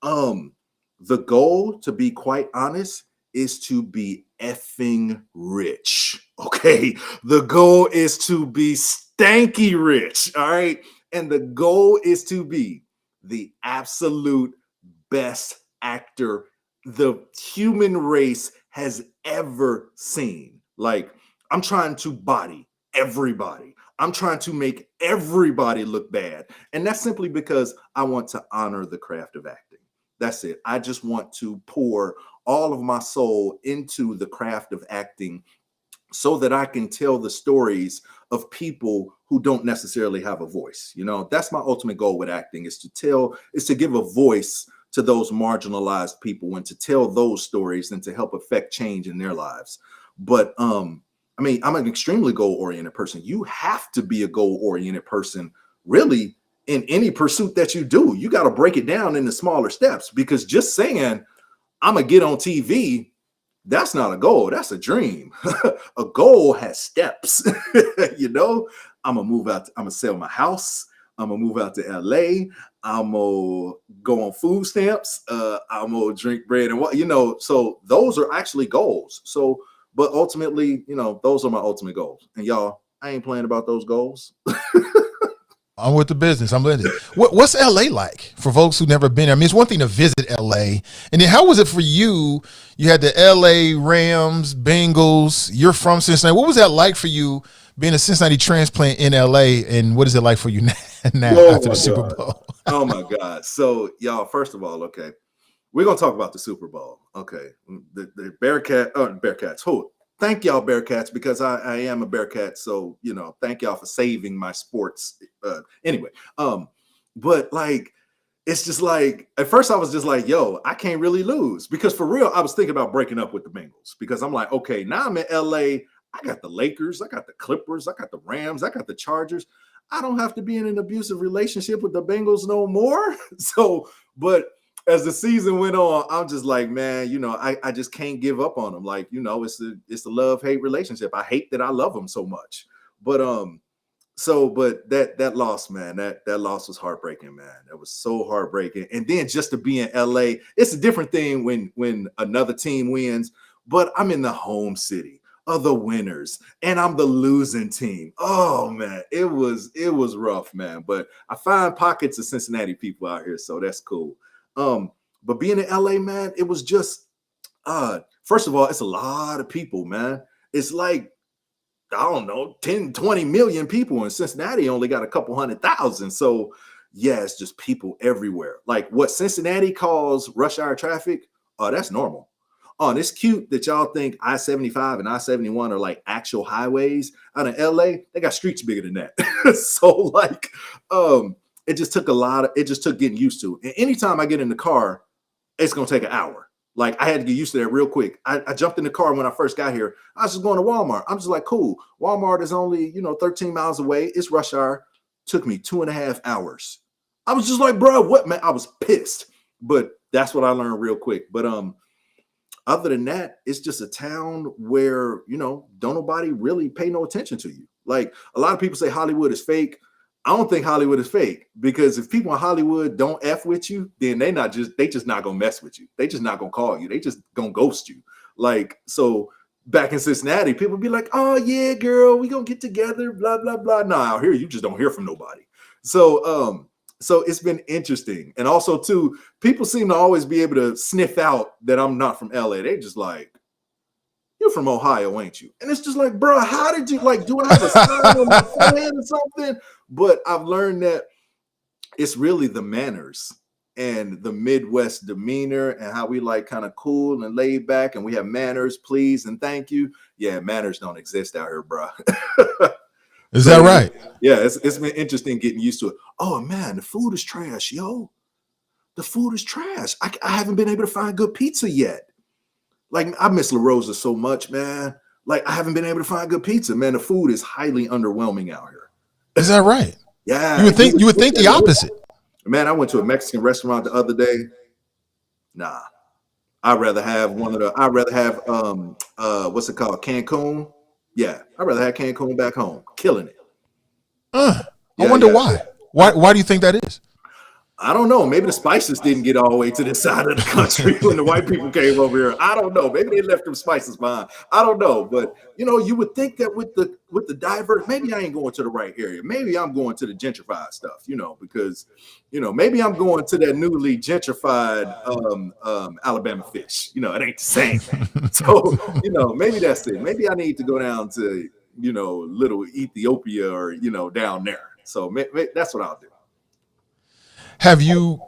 The goal, to be quite honest, is to be effing rich. Okay. The goal is to be stanky rich. All right. And the goal is to be the absolute best actor the human race has ever seen. Like, I'm trying to body everybody. I'm trying to make everybody look bad. And that's simply because I want to honor the craft of acting. That's it. I just want to pour all of my soul into the craft of acting so that I can tell the stories of people who don't necessarily have a voice. You know, that's my ultimate goal with acting, is to give a voice to those marginalized people and to tell those stories and to help affect change in their lives. But I mean, I'm an extremely goal-oriented person. You have to be a goal-oriented person, really, in any pursuit that you do. You got to break it down into smaller steps, because just saying I'm gonna get on TV, that's not a goal, that's a dream. A goal has steps. You know, I'm gonna sell my house, I'm gonna move out to LA, I'm gonna go on food stamps, I'm gonna drink bread and what, you know, so those are actually goals. So, but ultimately, you know, those are my ultimate goals. And y'all, I ain't playing about those goals. I'm with the business. I'm with it. What's LA like for folks who've never been there? I mean, it's one thing to visit LA. And then how was it for you? You had the LA Rams, Bengals. You're from Cincinnati. What was that like for you being a Cincinnati transplant in LA? And what is it like for you now after the Super Bowl? Oh, my God. So, y'all, first of all, okay, we're going to talk about the Super Bowl. Okay. The Bearcats. Who? Thank y'all, Bearcats, because I am a Bearcat. So, you know, thank y'all for saving my sports. Anyway, but like, it's just like, at first I was just like, yo, I can't really lose, because for real, I was thinking about breaking up with the Bengals, because I'm like, okay, now I'm in LA. I got the Lakers, I got the Clippers, I got the Rams, I got the Chargers. I don't have to be in an abusive relationship with the Bengals no more. So, but as the season went on, I'm just like, man, you know, I just can't give up on them. Like, you know, it's a love-hate relationship. I hate that I love them so much. But but that loss, man, that loss was heartbreaking, man. That was so heartbreaking. And then just to be in LA, it's a different thing when another team wins, but I'm in the home city of the winners and I'm the losing team. Oh man, it was rough, man. But I find pockets of Cincinnati people out here, so that's cool. But being in LA, man, it was just first of all, it's a lot of people, man. It's like, I don't know, 10, 20 million people, in Cincinnati only got a couple 100,000. So yeah, it's just people everywhere. Like what Cincinnati calls rush hour traffic, that's normal. Oh, and it's cute that y'all think I-75 and I-71 are like actual highways. Out in LA, they got streets bigger than that. So like, it just took getting used to. And anytime I get in the car, it's gonna take an hour. Like, I had to get used to that real quick. I jumped in the car when I first got here. I was just going to Walmart. I'm just like, cool. Walmart is only, 13 miles away. It's rush hour. Took me 2.5 hours. I was just like, bro, what, man? I was pissed. But that's what I learned real quick. But other than that, it's just a town where, don't nobody really pay no attention to you. Like, a lot of people say Hollywood is fake. I don't think Hollywood is fake, because if people in Hollywood don't F with you, then they just not gonna mess with you. They just not gonna call you. They just gonna ghost you. Like, so back in Cincinnati, people be like, oh yeah, girl, we gonna get together, blah, blah, blah. No, out here, you just don't hear from nobody. So, so it's been interesting. And also too, people seem to always be able to sniff out that I'm not from LA. They just like, you're from Ohio, ain't you? And it's just like, bro, how did you, like, do I have a sign on my forehead or something? But I've learned that it's really the manners and the Midwest demeanor and how we like kind of cool and laid back, and we have manners, please and thank you. Yeah, manners don't exist out here, bro. Is that right? Yeah, it's been interesting getting used to it. Oh man, the food is trash, yo. The food is trash. I haven't been able to find good pizza yet. Like, I miss La Rosa so much, man. Like, I haven't been able to find good pizza, man. The food is highly underwhelming out here. Is that right? Yeah. You would think the opposite. Man, I went to a Mexican restaurant the other day. Nah. I'd rather have what's it called? Cancun. Yeah. I'd rather have Cancun back home. Killing it. I wonder why. Why do you think that is? I don't know. Maybe the spices didn't get all the way to this side of the country when the white people came over here. I don't know. Maybe they left them spices behind. I don't know. But you would think that with the diverse, maybe I ain't going to the right area. Maybe I'm going to the gentrified stuff, because maybe I'm going to that newly gentrified Alabama fish. It ain't the same. So, maybe that's it. Maybe I need to go down to, little Ethiopia or, down there. So that's what I'll do. Have you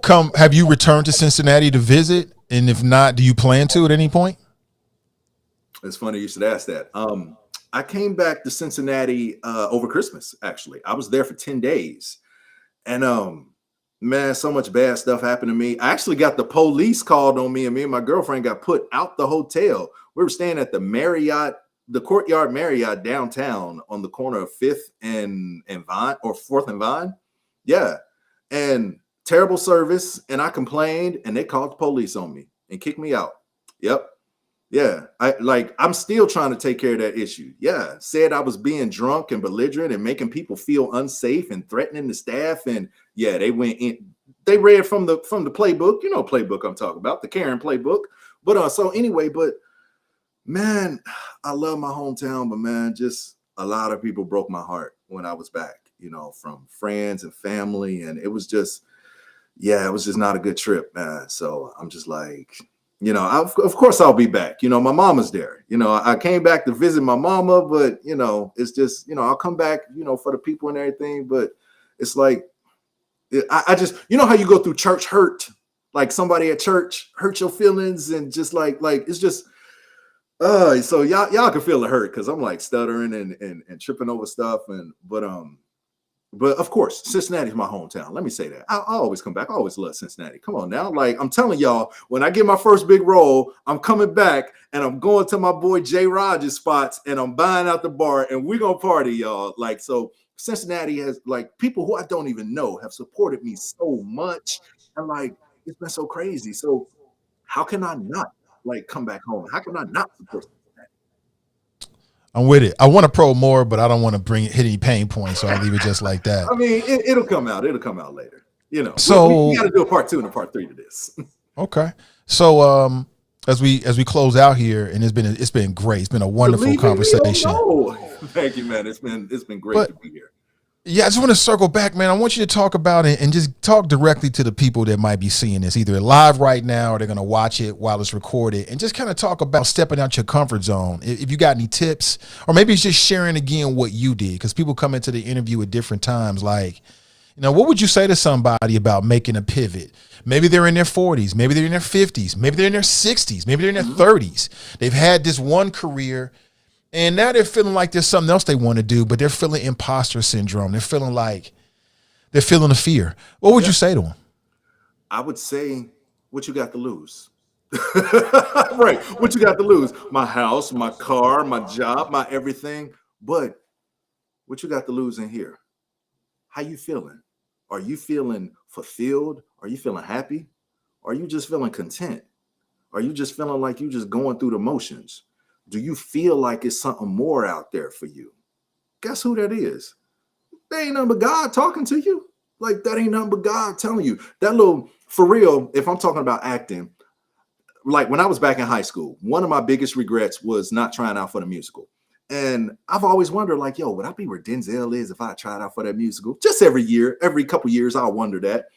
returned to Cincinnati to visit? And if not, do you plan to at any point? It's funny you should ask that. I came back to Cincinnati over Christmas, actually. I was there for 10 days. And man, so much bad stuff happened to me. I actually got the police called on me, and me and my girlfriend got put out the hotel. We were staying at the Courtyard Marriott downtown on the corner of 5th and Vine, or 4th and Vine. Yeah. And terrible service, and I complained, and they called the police on me and kicked me out. Yep. Yeah. I'm still trying to take care of that issue. Yeah. Said I was being drunk and belligerent and making people feel unsafe and threatening the staff. And yeah, they went in, they read from the playbook, playbook I'm talking about, the Karen playbook. But so anyway, but man, I love my hometown, but man, just a lot of people broke my heart when I was back, from friends and family. And it was just not a good trip, man. So I'm just like, of course I'll be back. My mama's there. I came back to visit my mama, but, it's just, I'll come back, for the people and everything. But it's like, I just, how you go through church hurt, like somebody at church hurt your feelings, and just like it's just, so y'all can feel the hurt, because I'm like stuttering and tripping over stuff. But of course, Cincinnati's my hometown. Let me say that. I'll always come back. I always love Cincinnati. Come on now. Like, I'm telling y'all, when I get my first big role, I'm coming back, and I'm going to my boy Jay Rogers' spots, and I'm buying out the bar, and we're going to party, y'all. Like, so Cincinnati has, like, people who I don't even know have supported me so much. And like, it's been so crazy. So how can I not, like, come back home? How can I not support Cincinnati? I'm with it. I want to probe more, but I don't want to hit any pain points, so I'll leave it just like that. I mean, it'll come out. It'll come out later. So we got to do a part 2 and a part 3 to this. Okay. So as we close out here, and it's been great. It's been a wonderful conversation. Thank you, man. It's been great to be here. Yeah, I just want to circle back, man. I want you to talk about it and just talk directly to the people that might be seeing this either live right now, or they're going to watch it while it's recorded, and just kind of talk about stepping out your comfort zone. If you got any tips, or maybe it's just sharing again what you did, because people come into the interview at different times. Like, what would you say to somebody about making a pivot? Maybe they're in their 40s, maybe they're in their 50s, maybe they're in their 60s, maybe they're in their 30s. They've had this one career, and now they're feeling like there's something else they want to do, but they're feeling imposter syndrome. They're feeling like, they're feeling the fear. What would you say to them? I would say, what you got to lose? Right. What you got to lose? My house, my car, my job, my everything. But what you got to lose in here? How you feeling? Are you feeling fulfilled? Are you feeling happy? Are you just feeling content? Are you just feeling like you just going through the motions? Do you feel like it's something more out there for you? Guess who that is? That ain't nothing but God talking to you. Like, that ain't nothing but God telling you. That little, for real, if I'm talking about acting, like when I was back in high school, one of my biggest regrets was not trying out for the musical. And I've always wondered, like, yo, would I be where Denzel is if I tried out for that musical? Just every year, every couple years, I'll wonder that.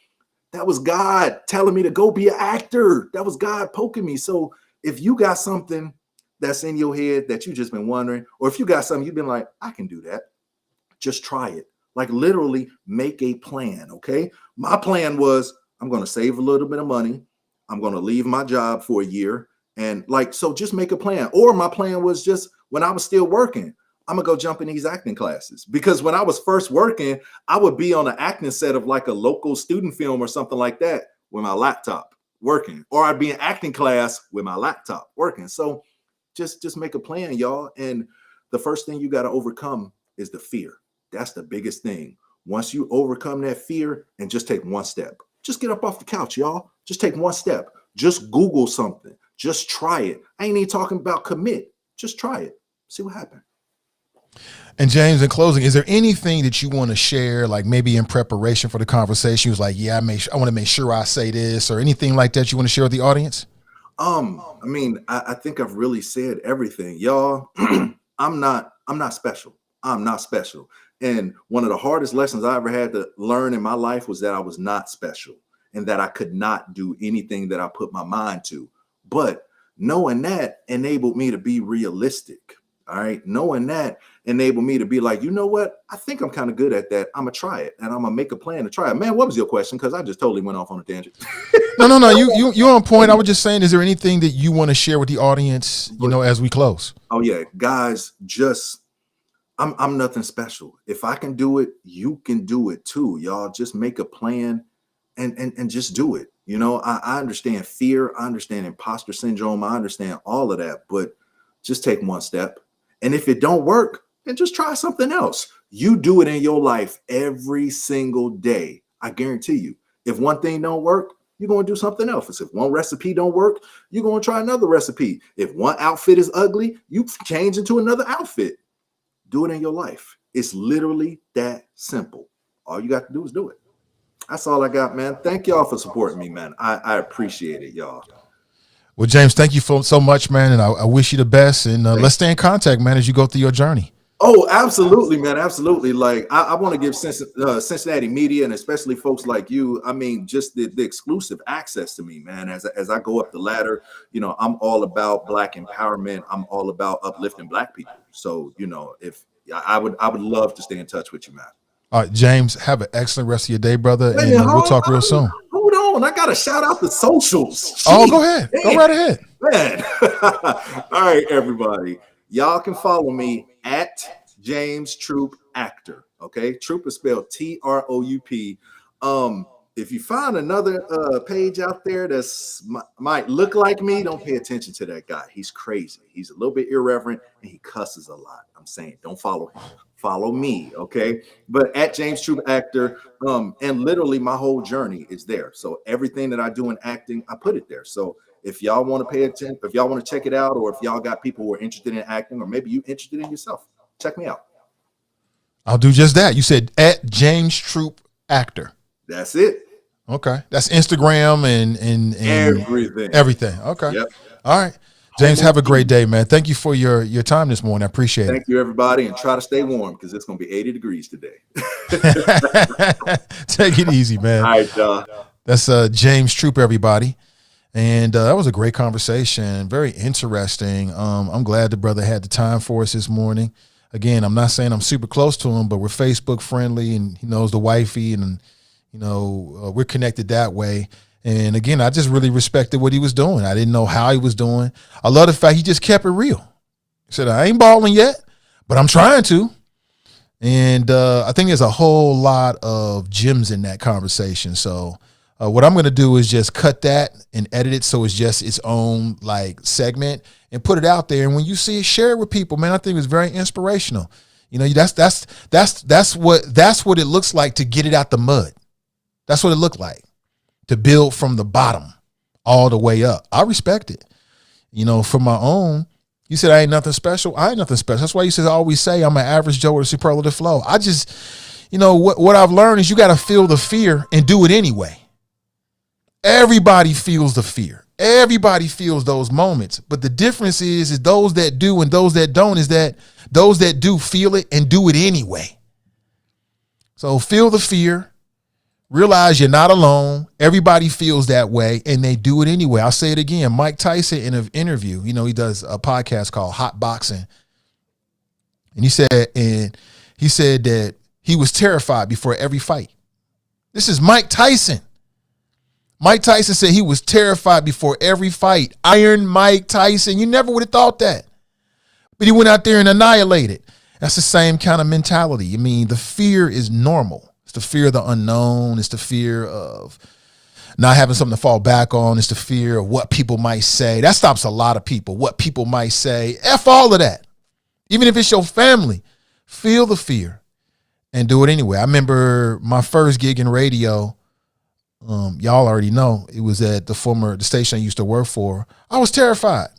That was God telling me to go be an actor. That was God poking me. So if you got something that's in your head that you just been wondering, or if you got something you've been like, I can do that, just try it. Like, literally make a plan, okay? My plan was, I'm going to save a little bit of money. I'm going to leave my job for a year. And like, so just make a plan. Or my plan was just, when I was still working, I'm gonna go jump in these acting classes. Because when I was first working, I would be on an acting set of like a local student film or something like that with my laptop working, or I'd be in acting class with my laptop working. So just make a plan, y'all. And the first thing you got to overcome is the fear. That's the biggest thing. Once you overcome that fear and just take one step, just get up off the couch, y'all. Just take one step. Just Google something. Just try it. I ain't even talking about commit. Just try it. See what happens. And James, in closing, is there anything that you want to share, like maybe in preparation for the conversation? You was like, yeah, I want to make sure I say this, or anything like that you want to share with the audience? I mean, I think I've really said everything, y'all. I'm not special. I'm not special. And one of the hardest lessons I ever had to learn in my life was that I was not special and that I could not do anything that I put my mind to. But knowing that enabled me to be realistic. All right. Knowing that enabled me to be like, you know what? I think I'm kind of good at that. I'm going to try it, and I'm going to make a plan to try it. Man, what was your question? Because I just totally went off on a tangent. No. You're on point. I was just saying, is there anything that you want to share with the audience, as we close? Oh, yeah. Guys, I'm nothing special. If I can do it, you can do it too. Y'all just make a plan and just do it. I understand fear. I understand imposter syndrome. I understand all of that, but just take one step. And if it don't work, then just try something else. You do it in your life every single day. I guarantee you. If one thing don't work, you're going to do something else. If one recipe don't work, you're going to try another recipe. If one outfit is ugly, you change into another outfit. Do it in your life. It's literally that simple. All you got to do is do it. That's all I got, man. Thank y'all for supporting me, man. I appreciate it, y'all. Well, James, thank you so much, man. And I wish you the best. And let's stay in contact, man, as you go through your journey. Oh, absolutely, man. Absolutely. Like, I want to give Cincinnati media, and especially folks like you, I mean, just the exclusive access to me, man. As I go up the ladder, I'm all about Black empowerment. I'm all about uplifting Black people. So, if I would love to stay in touch with you, man. All right, James, have an excellent rest of your day, brother. And we'll talk real soon. Hold on. I got to shout out the socials. Jeez, oh, go ahead. Man. Go right ahead. Man. All right, everybody. Y'all can follow me at James Troop Actor. Okay. Troop is spelled Troup. If you find another page out there that's might look like me, don't pay attention to that guy. He's crazy. He's a little bit irreverent and he cusses a lot. I'm saying, don't follow him. Follow me, okay? But at James Troop Actor, and literally my whole journey is there. So everything that I do in acting, I put it there. So if y'all want to pay attention, if y'all want to check it out, or if y'all got people who are interested in acting, or maybe you interested in yourself, check me out. I'll do just that. You said at James Troop Actor. That's it. Okay. That's Instagram and everything. Okay. Yep. All right. James, have a great day, man. Thank you for your time this morning. I appreciate it. Thank you, everybody, and try to stay warm because it's going to be 80 degrees today. Take it easy, man. All right, y'all. That's James Troop, everybody. And that was a great conversation. Very interesting. I'm glad the brother had the time for us this morning. Again, I'm not saying I'm super close to him, but we're Facebook friendly, and he knows the wifey, and we're connected that way. And again, I just really respected what he was doing. I didn't know how he was doing. I love the fact he just kept it real. He said, I ain't balling yet, but I'm trying to. And I think there's a whole lot of gems in that conversation. So what I'm going to do is just cut that and edit it so it's just its own like segment and put it out there. And when you see it, share it with people, man. I think it's very inspirational. You know, that's what it looks like to get it out the mud. That's what it looked like, to build from the bottom all the way up. I respect it. You know, for my own, you said I ain't nothing special. I ain't nothing special. That's why you said I always say I'm an average Joe with a superlative flow. I just, you know, what I've learned is you got to feel the fear and do it anyway. Everybody feels the fear. Everybody feels those moments. But the difference is those that do and those that don't is that those that do feel it and do it anyway. So feel the fear. Realize you're not alone. Everybody feels that way, and they do it anyway. I'll say it again. Mike Tyson, in an interview, you know, he does a podcast called Hot Boxing, and he said that he was terrified before every fight. This is Mike Tyson. Mike Tyson said he was terrified before every fight. Iron Mike Tyson. You never would have thought that, but he went out there and annihilated. That's the same kind of mentality. I mean, the fear is normal. The fear of the unknown. It's the fear of not having something to fall back on. It's the fear of what people might say. That stops a lot of people. What people might say. F all of that. Even if it's your family, feel the fear and do it anyway. I remember my first gig in radio. Y'all already know it was at the station I used to work for. I was terrified.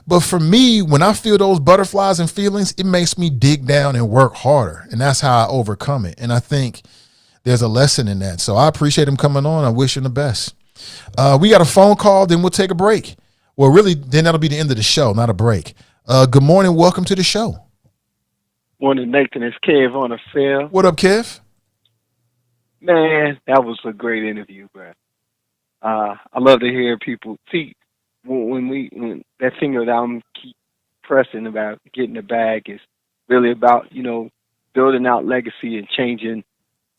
But for me, when I feel those butterflies and feelings, it makes me dig down and work harder. And that's how I overcome it. And I think there's a lesson in that. So I appreciate him coming on. I wish him the best. We got a phone call, then we'll take a break. Well, really, then that'll be the end of the show, not a break. Good morning. Welcome to the show. Morning, Nathan. It's Kev on the field. What up, Kev? Man, that was a great interview, bro. I love to hear people. See, when that thing that I'm keep pressing about getting the bag is really about, you know, building out legacy and changing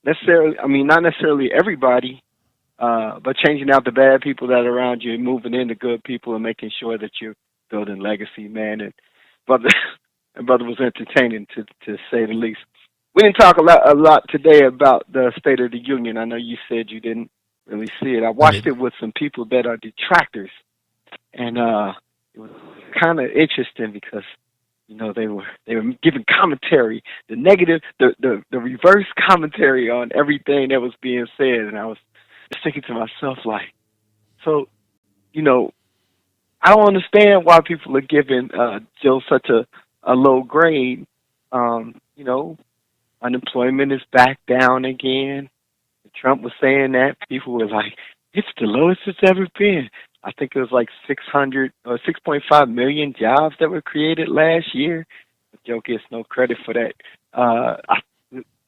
not necessarily everybody, but changing out the bad people that are around you and moving in the good people and making sure that you're building legacy, man. And brother was entertaining to say the least. We didn't talk a lot today about the State of the Union. I know you said you didn't really see it. I watched it with some people that are detractors. And it was kind of interesting because, you know, they were giving commentary, the negative, the reverse commentary on everything that was being said. And I was just thinking to myself, like, so, you know, I don't understand why people are giving Joe such a low grade. You know, unemployment is back down again. Trump was saying that. People were like, it's the lowest it's ever been. I think it was like 6.5 million jobs that were created last year. Joe gets no credit for that.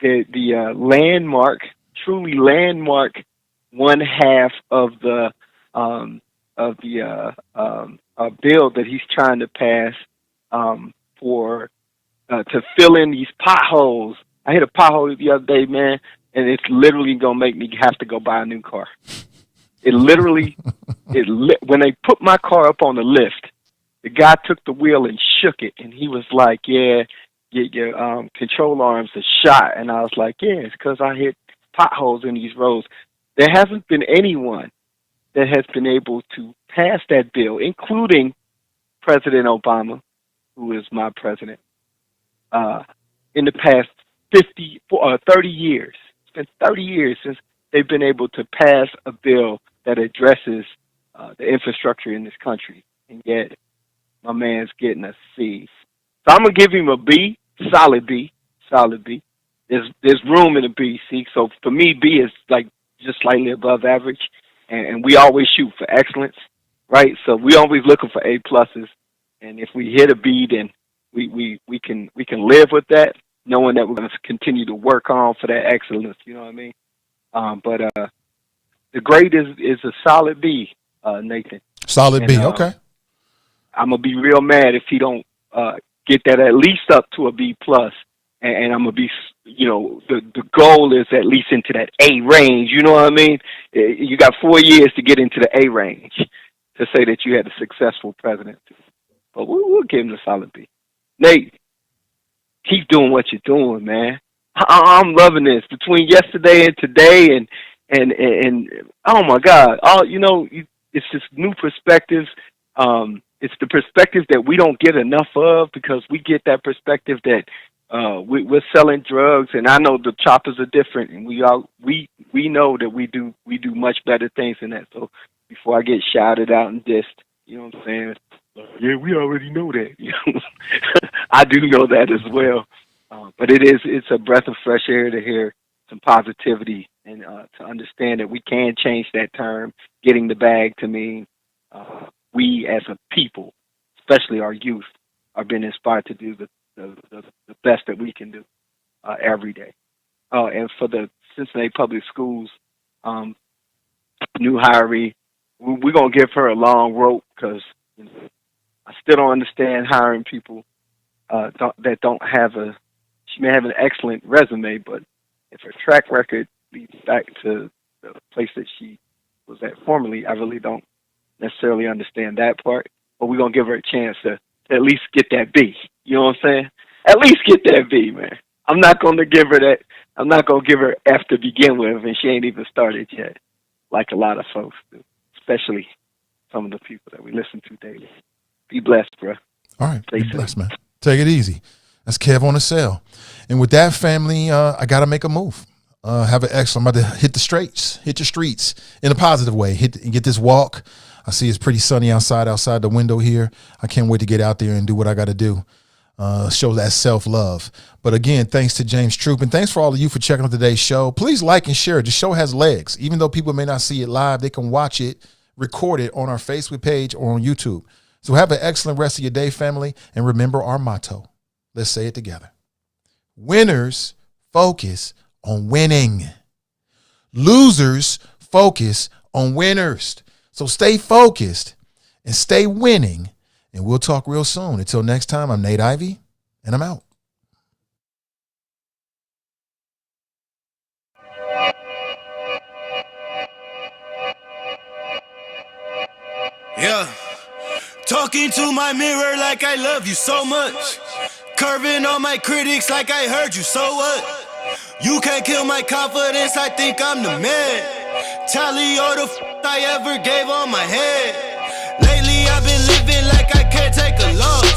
The landmark, truly landmark, one half of the bill that he's trying to pass to fill in these potholes. I hit a pothole the other day, man, and it's literally gonna make me have to go buy a new car. It literally, when they put my car up on the lift, the guy took the wheel and shook it, and he was like, yeah, your control arms are shot. And I was like, yeah, it's because I hit potholes in these roads. There hasn't been anyone that has been able to pass that bill, including President Obama, who is my president, in the past 30 years. It's been 30 years since they've been able to pass a bill that addresses the infrastructure in this country, and yet my man's getting a C. So I'm gonna give him a B, solid B. There's room in a B. See, so for me, B is like just slightly above average, and we always shoot for excellence, right? So we always looking for A pluses, and if we hit a B, then we can live with that, knowing that we're going to continue to work on for that excellence. You know what I mean? But the grade is a solid B, Nathan. Solid B, okay. I'm gonna be real mad if he don't get that at least up to a B plus, and I'm gonna be, you know, the goal is at least into that A range. You know what I mean? You got 4 years to get into the A range to say that you had a successful presidency. But we'll give him the solid B. Nate, keep doing what you're doing, man. I'm loving this between yesterday and today, and oh my God, it's just new perspectives. It's the perspective that we don't get enough of, because we get that perspective that we're selling drugs, and I know the choppers are different, and we know that we do much better things than that. So before I get shouted out and dissed, you know what I'm saying? Yeah, we already know that. You know? I do know that as well. But it's a breath of fresh air to hear some positivity, and to understand that we can change that term, getting the bag, to mean we as a people, especially our youth, are being inspired to do the best that we can do every day. And for the Cincinnati Public Schools, new hiree, we're going to give her a long rope, because I still don't understand hiring people that don't have she may have an excellent resume, but if her track record leads back to the place that she was at formerly, I really don't necessarily understand that part. But we're going to give her a chance to at least get that B. You know what I'm saying? At least get that B, man. I'm not going to give her that. I'm not going to give her F to begin with, and she ain't even started yet, like a lot of folks do, especially some of the people that we listen to daily. Be blessed, bro. All right. Be blessed, man. Take it easy. That's Kev on the cell. And with that, family, I got to make a move. Have an excellent. I'm about to hit the streets in a positive way. Get this walk. I see it's pretty sunny outside the window here. I can't wait to get out there and do what I got to do. Show that self-love. But again, thanks to James Troop, and thanks for all of you for checking out today's show. Please like and share it. The show has legs. Even though people may not see it live, they can watch it, record it on our Facebook page or on YouTube. So have an excellent rest of your day, family. And remember our motto. Let's say it together. Winners focus on winning. Losers focus on winners. So stay focused and stay winning. And we'll talk real soon. Until next time, I'm Nate Ivey, and I'm out. Yeah. Talking to my mirror like I love you so much. Curving on my critics like I heard you, so what? You can't kill my confidence, I think I'm the man. Tally all the I ever gave on my head. Lately I've been living like I can't take a loss.